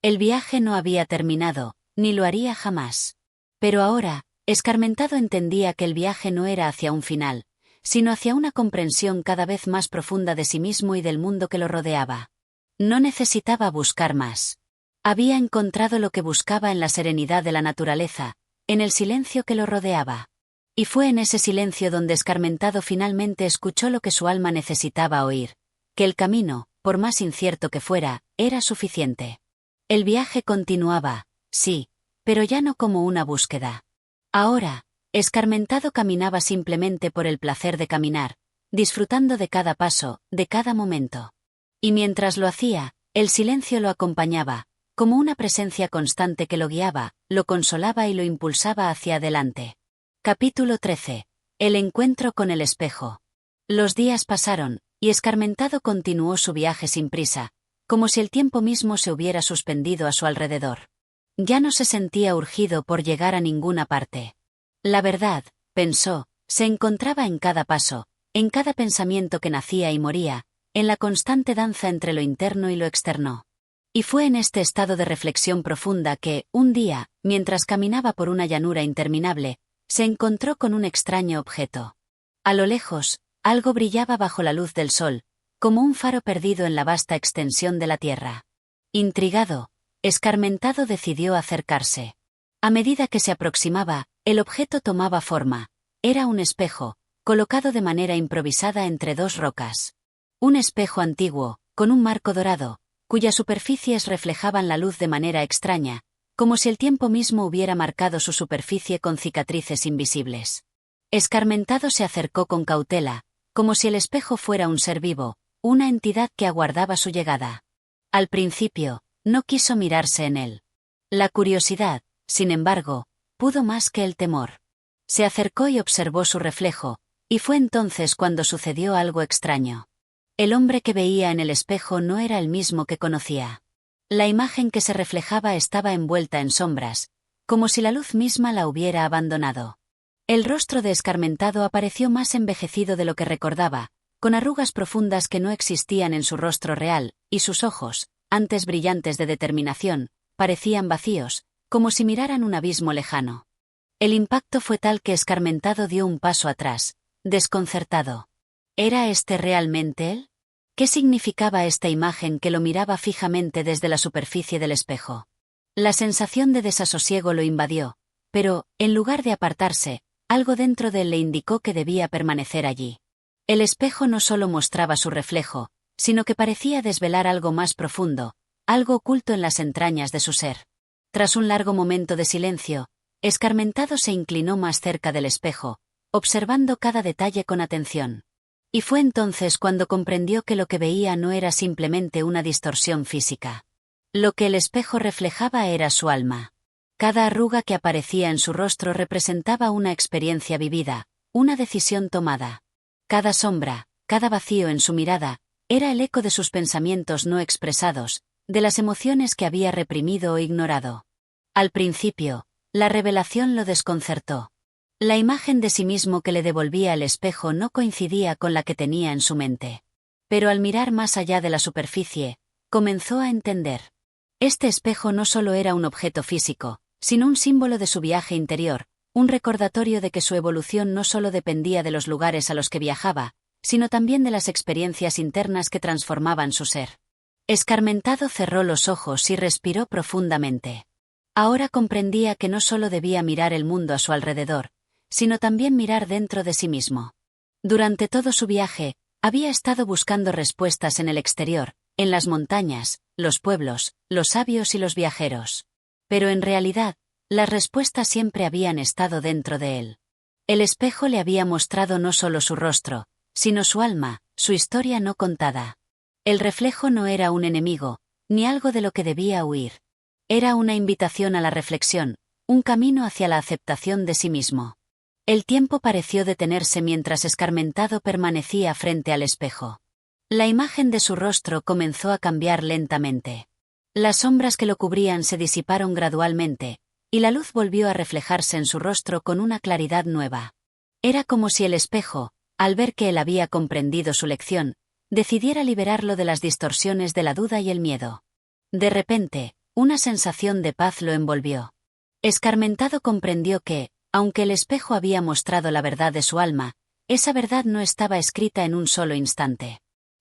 El viaje no había terminado, ni lo haría jamás. Pero ahora, Escarmentado entendía que el viaje no era hacia un final, sino hacia una comprensión cada vez más profunda de sí mismo y del mundo que lo rodeaba. No necesitaba buscar más. Había encontrado lo que buscaba en la serenidad de la naturaleza, en el silencio que lo rodeaba. Y fue en ese silencio donde Escarmentado finalmente escuchó lo que su alma necesitaba oír, que el camino, por más incierto que fuera, era suficiente. El viaje continuaba, sí, pero ya no como una búsqueda. Ahora, Escarmentado caminaba simplemente por el placer de caminar, disfrutando de cada paso, de cada momento. Y mientras lo hacía, el silencio lo acompañaba, como una presencia constante que lo guiaba, lo consolaba y lo impulsaba hacia adelante. Capítulo 13. El encuentro con el espejo. Los días pasaron, y Escarmentado continuó su viaje sin prisa, como si el tiempo mismo se hubiera suspendido a su alrededor. Ya no se sentía urgido por llegar a ninguna parte. La verdad, pensó, se encontraba en cada paso, en cada pensamiento que nacía y moría, en la constante danza entre lo interno y lo externo. Y fue en este estado de reflexión profunda que, un día, mientras caminaba por una llanura interminable, se encontró con un extraño objeto. A lo lejos, algo brillaba bajo la luz del sol, como un faro perdido en la vasta extensión de la tierra. Intrigado, Escarmentado decidió acercarse. A medida que se aproximaba, el objeto tomaba forma. Era un espejo, colocado de manera improvisada entre dos rocas. Un espejo antiguo, con un marco dorado, cuyas superficies reflejaban la luz de manera extraña, como si el tiempo mismo hubiera marcado su superficie con cicatrices invisibles. Escarmentado se acercó con cautela, como si el espejo fuera un ser vivo, una entidad que aguardaba su llegada. Al principio, no quiso mirarse en él. La curiosidad, sin embargo, pudo más que el temor. Se acercó y observó su reflejo, y fue entonces cuando sucedió algo extraño. El hombre que veía en el espejo no era el mismo que conocía. La imagen que se reflejaba estaba envuelta en sombras, como si la luz misma la hubiera abandonado. El rostro de Escarmentado apareció más envejecido de lo que recordaba, con arrugas profundas que no existían en su rostro real, y sus ojos, antes brillantes de determinación, parecían vacíos, como si miraran un abismo lejano. El impacto fue tal que Escarmentado dio un paso atrás, desconcertado. ¿Era este realmente él? ¿Qué significaba esta imagen que lo miraba fijamente desde la superficie del espejo? La sensación de desasosiego lo invadió, pero, en lugar de apartarse, algo dentro de él le indicó que debía permanecer allí. El espejo no solo mostraba su reflejo, sino que parecía desvelar algo más profundo, algo oculto en las entrañas de su ser. Tras un largo momento de silencio, Escarmentado se inclinó más cerca del espejo, observando cada detalle con atención. Y fue entonces cuando comprendió que lo que veía no era simplemente una distorsión física. Lo que el espejo reflejaba era su alma. Cada arruga que aparecía en su rostro representaba una experiencia vivida, una decisión tomada. Cada sombra, cada vacío en su mirada, era el eco de sus pensamientos no expresados, de las emociones que había reprimido o ignorado. Al principio, la revelación lo desconcertó. La imagen de sí mismo que le devolvía el espejo no coincidía con la que tenía en su mente. Pero al mirar más allá de la superficie, comenzó a entender. Este espejo no solo era un objeto físico, sino un símbolo de su viaje interior, un recordatorio de que su evolución no solo dependía de los lugares a los que viajaba, sino también de las experiencias internas que transformaban su ser. Escarmentado cerró los ojos y respiró profundamente. Ahora comprendía que no solo debía mirar el mundo a su alrededor, sino también mirar dentro de sí mismo. Durante todo su viaje, había estado buscando respuestas en el exterior, en las montañas, los pueblos, los sabios y los viajeros. Pero en realidad, las respuestas siempre habían estado dentro de él. El espejo le había mostrado no solo su rostro, sino su alma, su historia no contada. El reflejo no era un enemigo, ni algo de lo que debía huir. Era una invitación a la reflexión, un camino hacia la aceptación de sí mismo. El tiempo pareció detenerse mientras Escarmentado permanecía frente al espejo. La imagen de su rostro comenzó a cambiar lentamente. Las sombras que lo cubrían se disiparon gradualmente, y la luz volvió a reflejarse en su rostro con una claridad nueva. Era como si el espejo, al ver que él había comprendido su lección, decidiera liberarlo de las distorsiones de la duda y el miedo. De repente, una sensación de paz lo envolvió. Escarmentado comprendió que, Aunque el espejo había mostrado la verdad de su alma, esa verdad no estaba escrita en un solo instante.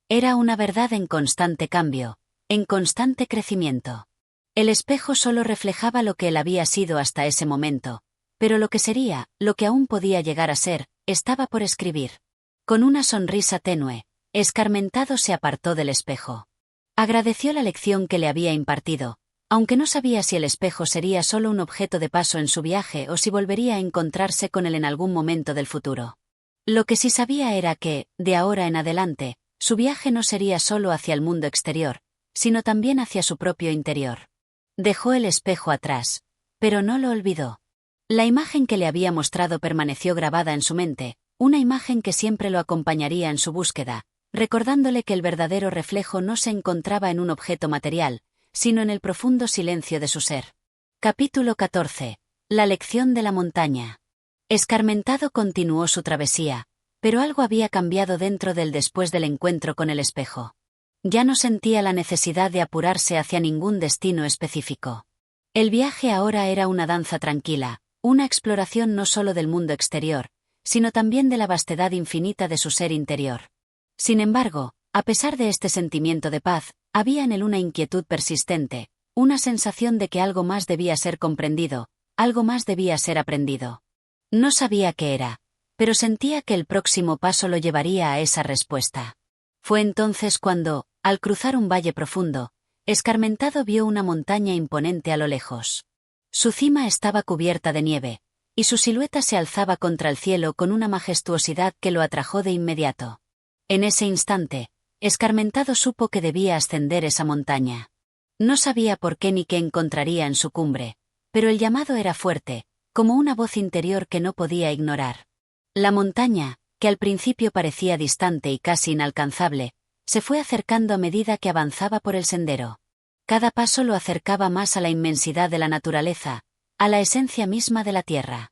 Era una verdad en constante cambio, en constante crecimiento. El espejo solo reflejaba lo que él había sido hasta ese momento, pero lo que sería, lo que aún podía llegar a ser, estaba por escribir. Con una sonrisa tenue, escarmentado se apartó del espejo. Agradeció la lección que le había impartido, aunque no sabía si el espejo sería solo un objeto de paso en su viaje o si volvería a encontrarse con él en algún momento del futuro. Lo que sí sabía era que, de ahora en adelante, su viaje no sería solo hacia el mundo exterior, sino también hacia su propio interior. Dejó el espejo atrás, pero no lo olvidó. La imagen que le había mostrado permaneció grabada en su mente, una imagen que siempre lo acompañaría en su búsqueda, recordándole que el verdadero reflejo no se encontraba en un objeto material, sino en el profundo silencio de su ser. Capítulo 14. La lección de la montaña. Escarmentado continuó su travesía, pero algo había cambiado dentro de él después del encuentro con el espejo. Ya no sentía la necesidad de apurarse hacia ningún destino específico. El viaje ahora era una danza tranquila, una exploración no solo del mundo exterior, sino también de la vastedad infinita de su ser interior. Sin embargo, a pesar de este sentimiento de paz, había en él una inquietud persistente, una sensación de que algo más debía ser comprendido, algo más debía ser aprendido. No sabía qué era, pero sentía que el próximo paso lo llevaría a esa respuesta. Fue entonces cuando, al cruzar un valle profundo, escarmentado vio una montaña imponente a lo lejos. Su cima estaba cubierta de nieve, y su silueta se alzaba contra el cielo con una majestuosidad que lo atrajo de inmediato. En ese instante, escarmentado supo que debía ascender esa montaña. No sabía por qué ni qué encontraría en su cumbre, pero el llamado era fuerte, como una voz interior que no podía ignorar. La montaña, que al principio parecía distante y casi inalcanzable, se fue acercando a medida que avanzaba por el sendero. Cada paso lo acercaba más a la inmensidad de la naturaleza, a la esencia misma de la tierra.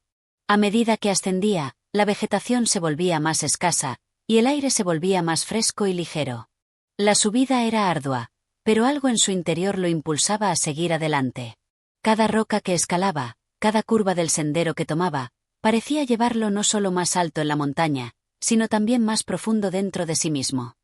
A medida que ascendía, la vegetación se volvía más escasa, y el aire se volvía más fresco y ligero. La subida era ardua, pero algo en su interior lo impulsaba a seguir adelante. Cada roca que escalaba, cada curva del sendero que tomaba, parecía llevarlo no solo más alto en la montaña, sino también más profundo dentro de sí mismo.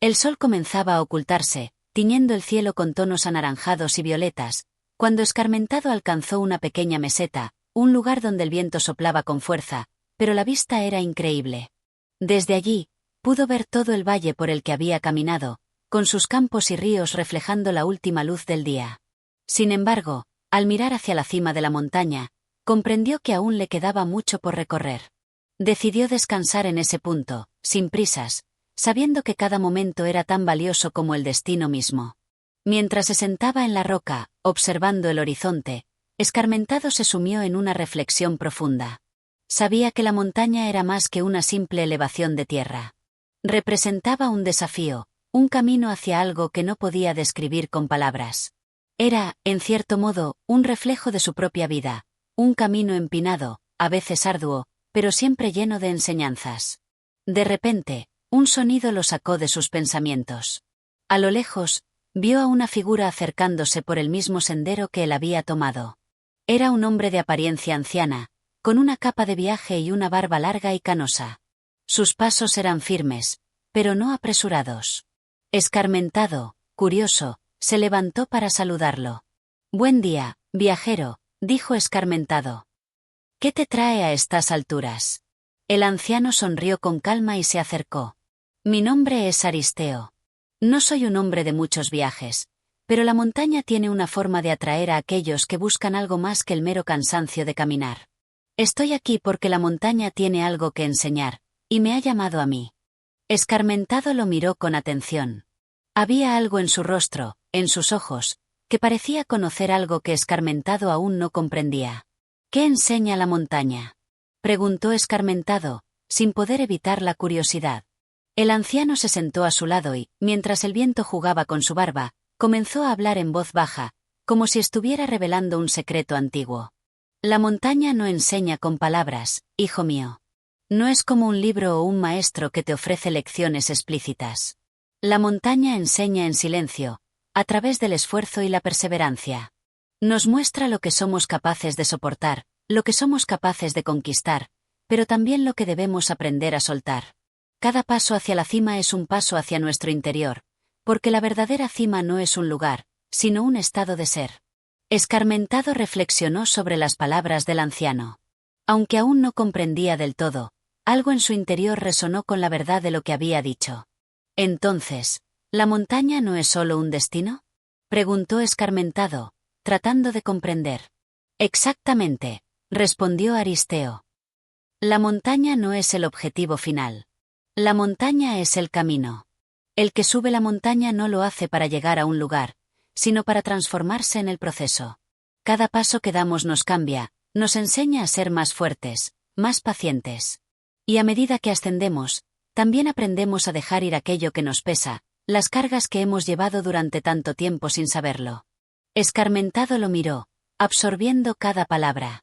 El sol comenzaba a ocultarse, tiñendo el cielo con tonos anaranjados y violetas, cuando escarmentado alcanzó una pequeña meseta, un lugar donde el viento soplaba con fuerza, pero la vista era increíble. Desde allí, pudo ver todo el valle por el que había caminado, con sus campos y ríos reflejando la última luz del día. Sin embargo, al mirar hacia la cima de la montaña, comprendió que aún le quedaba mucho por recorrer. Decidió descansar en ese punto, sin prisas, sabiendo que cada momento era tan valioso como el destino mismo. Mientras se sentaba en la roca, observando el horizonte, escarmentado se sumió en una reflexión profunda. Sabía que la montaña era más que una simple elevación de tierra. Representaba un desafío, un camino hacia algo que no podía describir con palabras. Era, en cierto modo, un reflejo de su propia vida, un camino empinado, a veces arduo, pero siempre lleno de enseñanzas. De repente, un sonido lo sacó de sus pensamientos. A lo lejos, vio a una figura acercándose por el mismo sendero que él había tomado. Era un hombre de apariencia anciana, con una capa de viaje y una barba larga y canosa. Sus pasos eran firmes, pero no apresurados. Escarmentado, curioso, se levantó para saludarlo. «Buen día, viajero», dijo escarmentado. «¿Qué te trae a estas alturas?» El anciano sonrió con calma y se acercó. «Mi nombre es Aristeo. No soy un hombre de muchos viajes, pero la montaña tiene una forma de atraer a aquellos que buscan algo más que el mero cansancio de caminar. Estoy aquí porque la montaña tiene algo que enseñar, y me ha llamado a mí». Escarmentado lo miró con atención. Había algo en su rostro, en sus ojos, que parecía conocer algo que escarmentado aún no comprendía. «¿Qué enseña la montaña?», preguntó escarmentado, sin poder evitar la curiosidad. El anciano se sentó a su lado y, mientras el viento jugaba con su barba, comenzó a hablar en voz baja, como si estuviera revelando un secreto antiguo. «La montaña no enseña con palabras, hijo mío. No es como un libro o un maestro que te ofrece lecciones explícitas. La montaña enseña en silencio, a través del esfuerzo y la perseverancia. Nos muestra lo que somos capaces de soportar, lo que somos capaces de conquistar, pero también lo que debemos aprender a soltar. Cada paso hacia la cima es un paso hacia nuestro interior, porque la verdadera cima no es un lugar, sino un estado de ser. Escarmentado reflexionó sobre las palabras del anciano. Aunque aún no comprendía del todo, algo en su interior resonó con la verdad de lo que había dicho. Entonces, ¿la montaña no es solo un destino?, preguntó escarmentado, tratando de comprender. Exactamente, respondió Aristeo. La montaña no es el objetivo final. La montaña es el camino. El que sube la montaña no lo hace para llegar a un lugar, sino para transformarse en el proceso. Cada paso que damos nos cambia, nos enseña a ser más fuertes, más pacientes. Y a medida que ascendemos, también aprendemos a dejar ir aquello que nos pesa, las cargas que hemos llevado durante tanto tiempo sin saberlo. Escarmentado lo miró, absorbiendo cada palabra.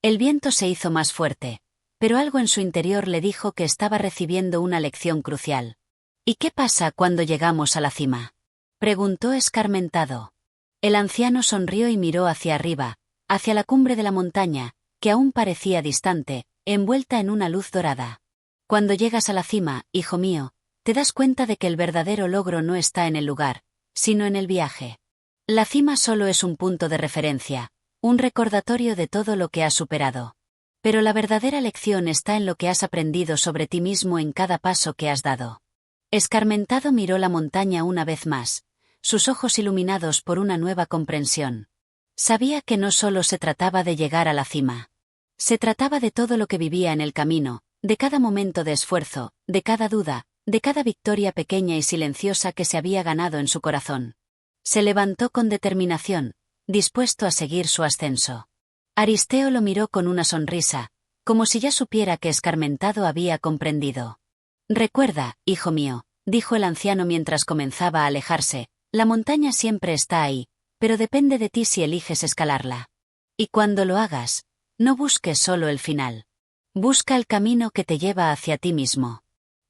El viento se hizo más fuerte, pero algo en su interior le dijo que estaba recibiendo una lección crucial. ¿Y qué pasa cuando llegamos a la cima?, preguntó escarmentado. El anciano sonrió y miró hacia arriba, hacia la cumbre de la montaña, que aún parecía distante, envuelta en una luz dorada. Cuando llegas a la cima, hijo mío, te das cuenta de que el verdadero logro no está en el lugar, sino en el viaje. La cima solo es un punto de referencia, un recordatorio de todo lo que has superado. Pero la verdadera lección está en lo que has aprendido sobre ti mismo en cada paso que has dado. Escarmentado miró la montaña una vez más, sus ojos iluminados por una nueva comprensión. Sabía que no solo se trataba de llegar a la cima. Se trataba de todo lo que vivía en el camino, de cada momento de esfuerzo, de cada duda, de cada victoria pequeña y silenciosa que se había ganado en su corazón. Se levantó con determinación, dispuesto a seguir su ascenso. Aristeo lo miró con una sonrisa, como si ya supiera que escarmentado había comprendido. Recuerda, hijo mío, dijo el anciano mientras comenzaba a alejarse, la montaña siempre está ahí, pero depende de ti si eliges escalarla. Y cuando lo hagas, no busques solo el final. Busca el camino que te lleva hacia ti mismo.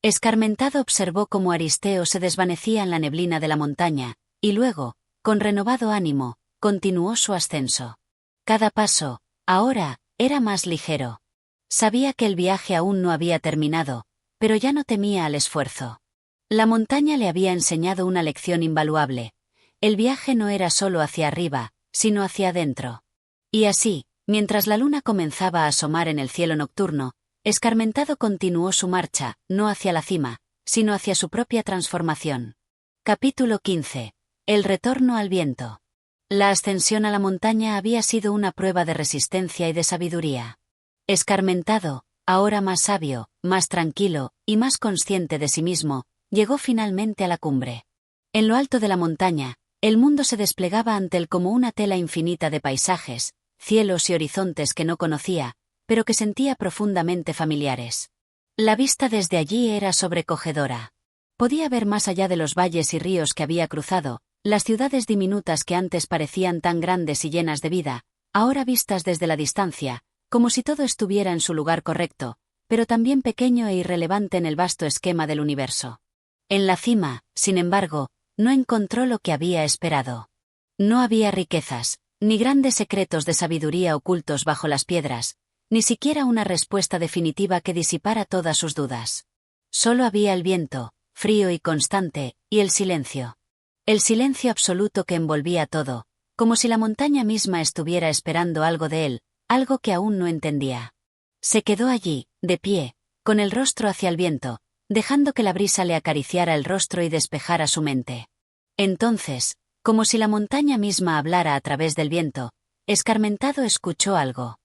Escarmentado observó cómo Aristeo se desvanecía en la neblina de la montaña, y luego, con renovado ánimo, continuó su ascenso. Cada paso, ahora, era más ligero. Sabía que el viaje aún no había terminado, pero ya no temía al esfuerzo. La montaña le había enseñado una lección invaluable. El viaje no era solo hacia arriba, sino hacia adentro. Y así, mientras la luna comenzaba a asomar en el cielo nocturno, escarmentado continuó su marcha, no hacia la cima, sino hacia su propia transformación. Capítulo 15. El retorno al viento. La ascensión a la montaña había sido una prueba de resistencia y de sabiduría. Escarmentado, ahora más sabio, más tranquilo, y más consciente de sí mismo, llegó finalmente a la cumbre. En lo alto de la montaña, el mundo se desplegaba ante él como una tela infinita de paisajes, cielos y horizontes que no conocía, pero que sentía profundamente familiares. La vista desde allí era sobrecogedora. Podía ver más allá de los valles y ríos que había cruzado, las ciudades diminutas que antes parecían tan grandes y llenas de vida, ahora vistas desde la distancia, como si todo estuviera en su lugar correcto, pero también pequeño e irrelevante en el vasto esquema del universo. En la cima, sin embargo, no encontró lo que había esperado. No había riquezas, ni grandes secretos de sabiduría ocultos bajo las piedras, ni siquiera una respuesta definitiva que disipara todas sus dudas. Solo había el viento, frío y constante, y el silencio. El silencio absoluto que envolvía todo, como si la montaña misma estuviera esperando algo de él, algo que aún no entendía. Se quedó allí, de pie, con el rostro hacia el viento, dejando que la brisa le acariciara el rostro y despejara su mente. Entonces, como si la montaña misma hablara a través del viento, escarmentado escuchó algo.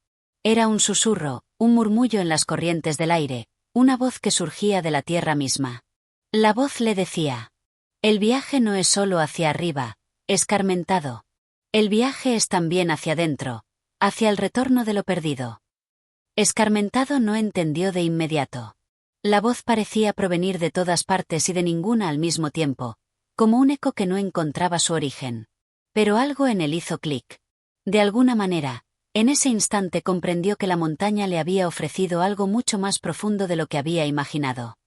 Era un susurro, un murmullo en las corrientes del aire, una voz que surgía de la tierra misma. La voz le decía: el viaje no es solo hacia arriba, escarmentado. El viaje es también hacia adentro, hacia el retorno de lo perdido. Escarmentado no entendió de inmediato. La voz parecía provenir de todas partes y de ninguna al mismo tiempo, como un eco que no encontraba su origen. Pero algo en él hizo clic. De alguna manera, en ese instante comprendió que la montaña le había ofrecido algo mucho más profundo de lo que había imaginado.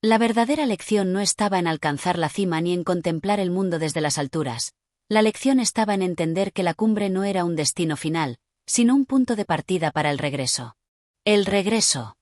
La verdadera lección no estaba en alcanzar la cima ni en contemplar el mundo desde las alturas. La lección estaba en entender que la cumbre no era un destino final, sino un punto de partida para el regreso. El regreso.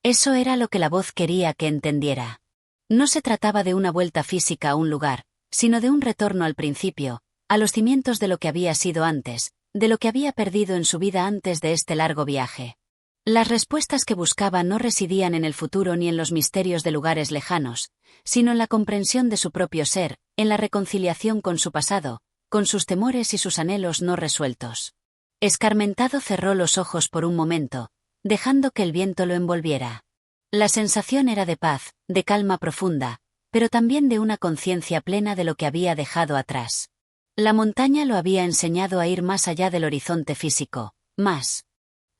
Eso era lo que la voz quería que entendiera. No se trataba de una vuelta física a un lugar, sino de un retorno al principio, a los cimientos de lo que había sido antes, de lo que había perdido en su vida antes de este largo viaje. Las respuestas que buscaba no residían en el futuro ni en los misterios de lugares lejanos, sino en la comprensión de su propio ser, en la reconciliación con su pasado, con sus temores y sus anhelos no resueltos. Escarmentado cerró los ojos por un momento, dejando que el viento lo envolviera. La sensación era de paz, de calma profunda, pero también de una conciencia plena de lo que había dejado atrás. La montaña lo había enseñado a ir más allá del horizonte físico, más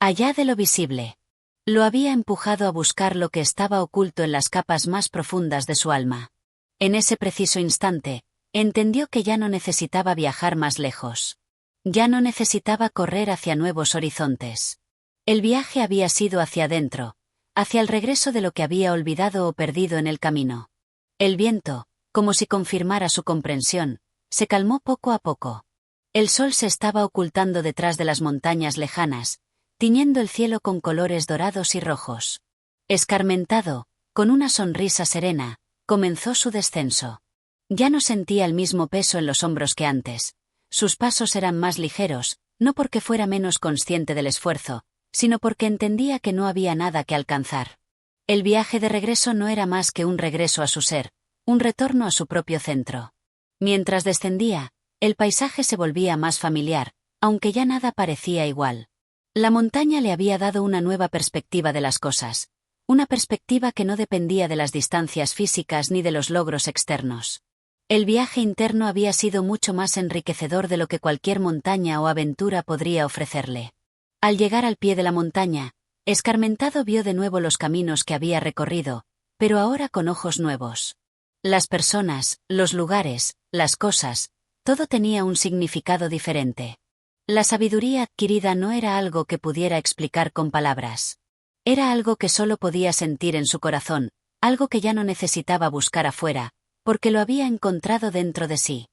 allá de lo visible. Lo había empujado a buscar lo que estaba oculto en las capas más profundas de su alma. En ese preciso instante, entendió que ya no necesitaba viajar más lejos. Ya no necesitaba correr hacia nuevos horizontes. El viaje había sido hacia adentro, hacia el regreso de lo que había olvidado o perdido en el camino. El viento, como si confirmara su comprensión, se calmó poco a poco. El sol se estaba ocultando detrás de las montañas lejanas, tiñendo el cielo con colores dorados y rojos. Escarmentado, con una sonrisa serena, comenzó su descenso. Ya no sentía el mismo peso en los hombros que antes. Sus pasos eran más ligeros, no porque fuera menos consciente del esfuerzo, sino porque entendía que no había nada que alcanzar. El viaje de regreso no era más que un regreso a su ser, un retorno a su propio centro. Mientras descendía, el paisaje se volvía más familiar, aunque ya nada parecía igual. La montaña le había dado una nueva perspectiva de las cosas, una perspectiva que no dependía de las distancias físicas ni de los logros externos. El viaje interno había sido mucho más enriquecedor de lo que cualquier montaña o aventura podría ofrecerle. Al llegar al pie de la montaña, Escarmentado vio de nuevo los caminos que había recorrido, pero ahora con ojos nuevos. Las personas, los lugares, las cosas, todo tenía un significado diferente. La sabiduría adquirida no era algo que pudiera explicar con palabras. Era algo que solo podía sentir en su corazón, algo que ya no necesitaba buscar afuera, porque lo había encontrado dentro de sí.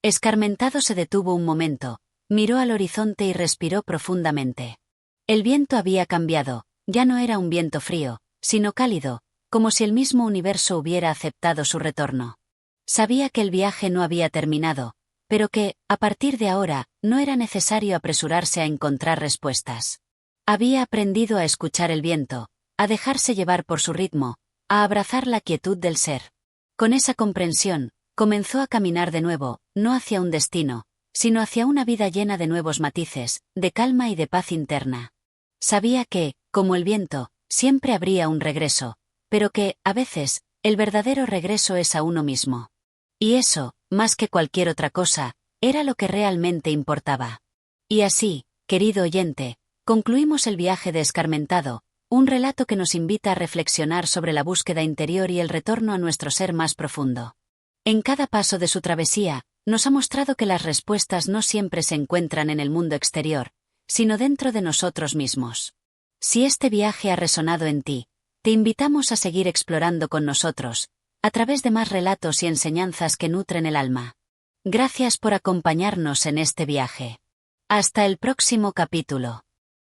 Escarmentado se detuvo un momento, miró al horizonte y respiró profundamente. El viento había cambiado, ya no era un viento frío, sino cálido, como si el mismo universo hubiera aceptado su retorno. Sabía que el viaje no había terminado, pero que, a partir de ahora, no era necesario apresurarse a encontrar respuestas. Había aprendido a escuchar el viento, a dejarse llevar por su ritmo, a abrazar la quietud del ser. Con esa comprensión, comenzó a caminar de nuevo, no hacia un destino, sino hacia una vida llena de nuevos matices, de calma y de paz interna. Sabía que, como el viento, siempre habría un regreso, pero que, a veces, el verdadero regreso es a uno mismo. Y eso, más que cualquier otra cosa, era lo que realmente importaba. Y así, querido oyente, concluimos el viaje de Escarmentado, un relato que nos invita a reflexionar sobre la búsqueda interior y el retorno a nuestro ser más profundo. En cada paso de su travesía, nos ha mostrado que las respuestas no siempre se encuentran en el mundo exterior, sino dentro de nosotros mismos. Si este viaje ha resonado en ti, te invitamos a seguir explorando con nosotros, a través de más relatos y enseñanzas que nutren el alma. Gracias por acompañarnos en este viaje. Hasta el próximo capítulo.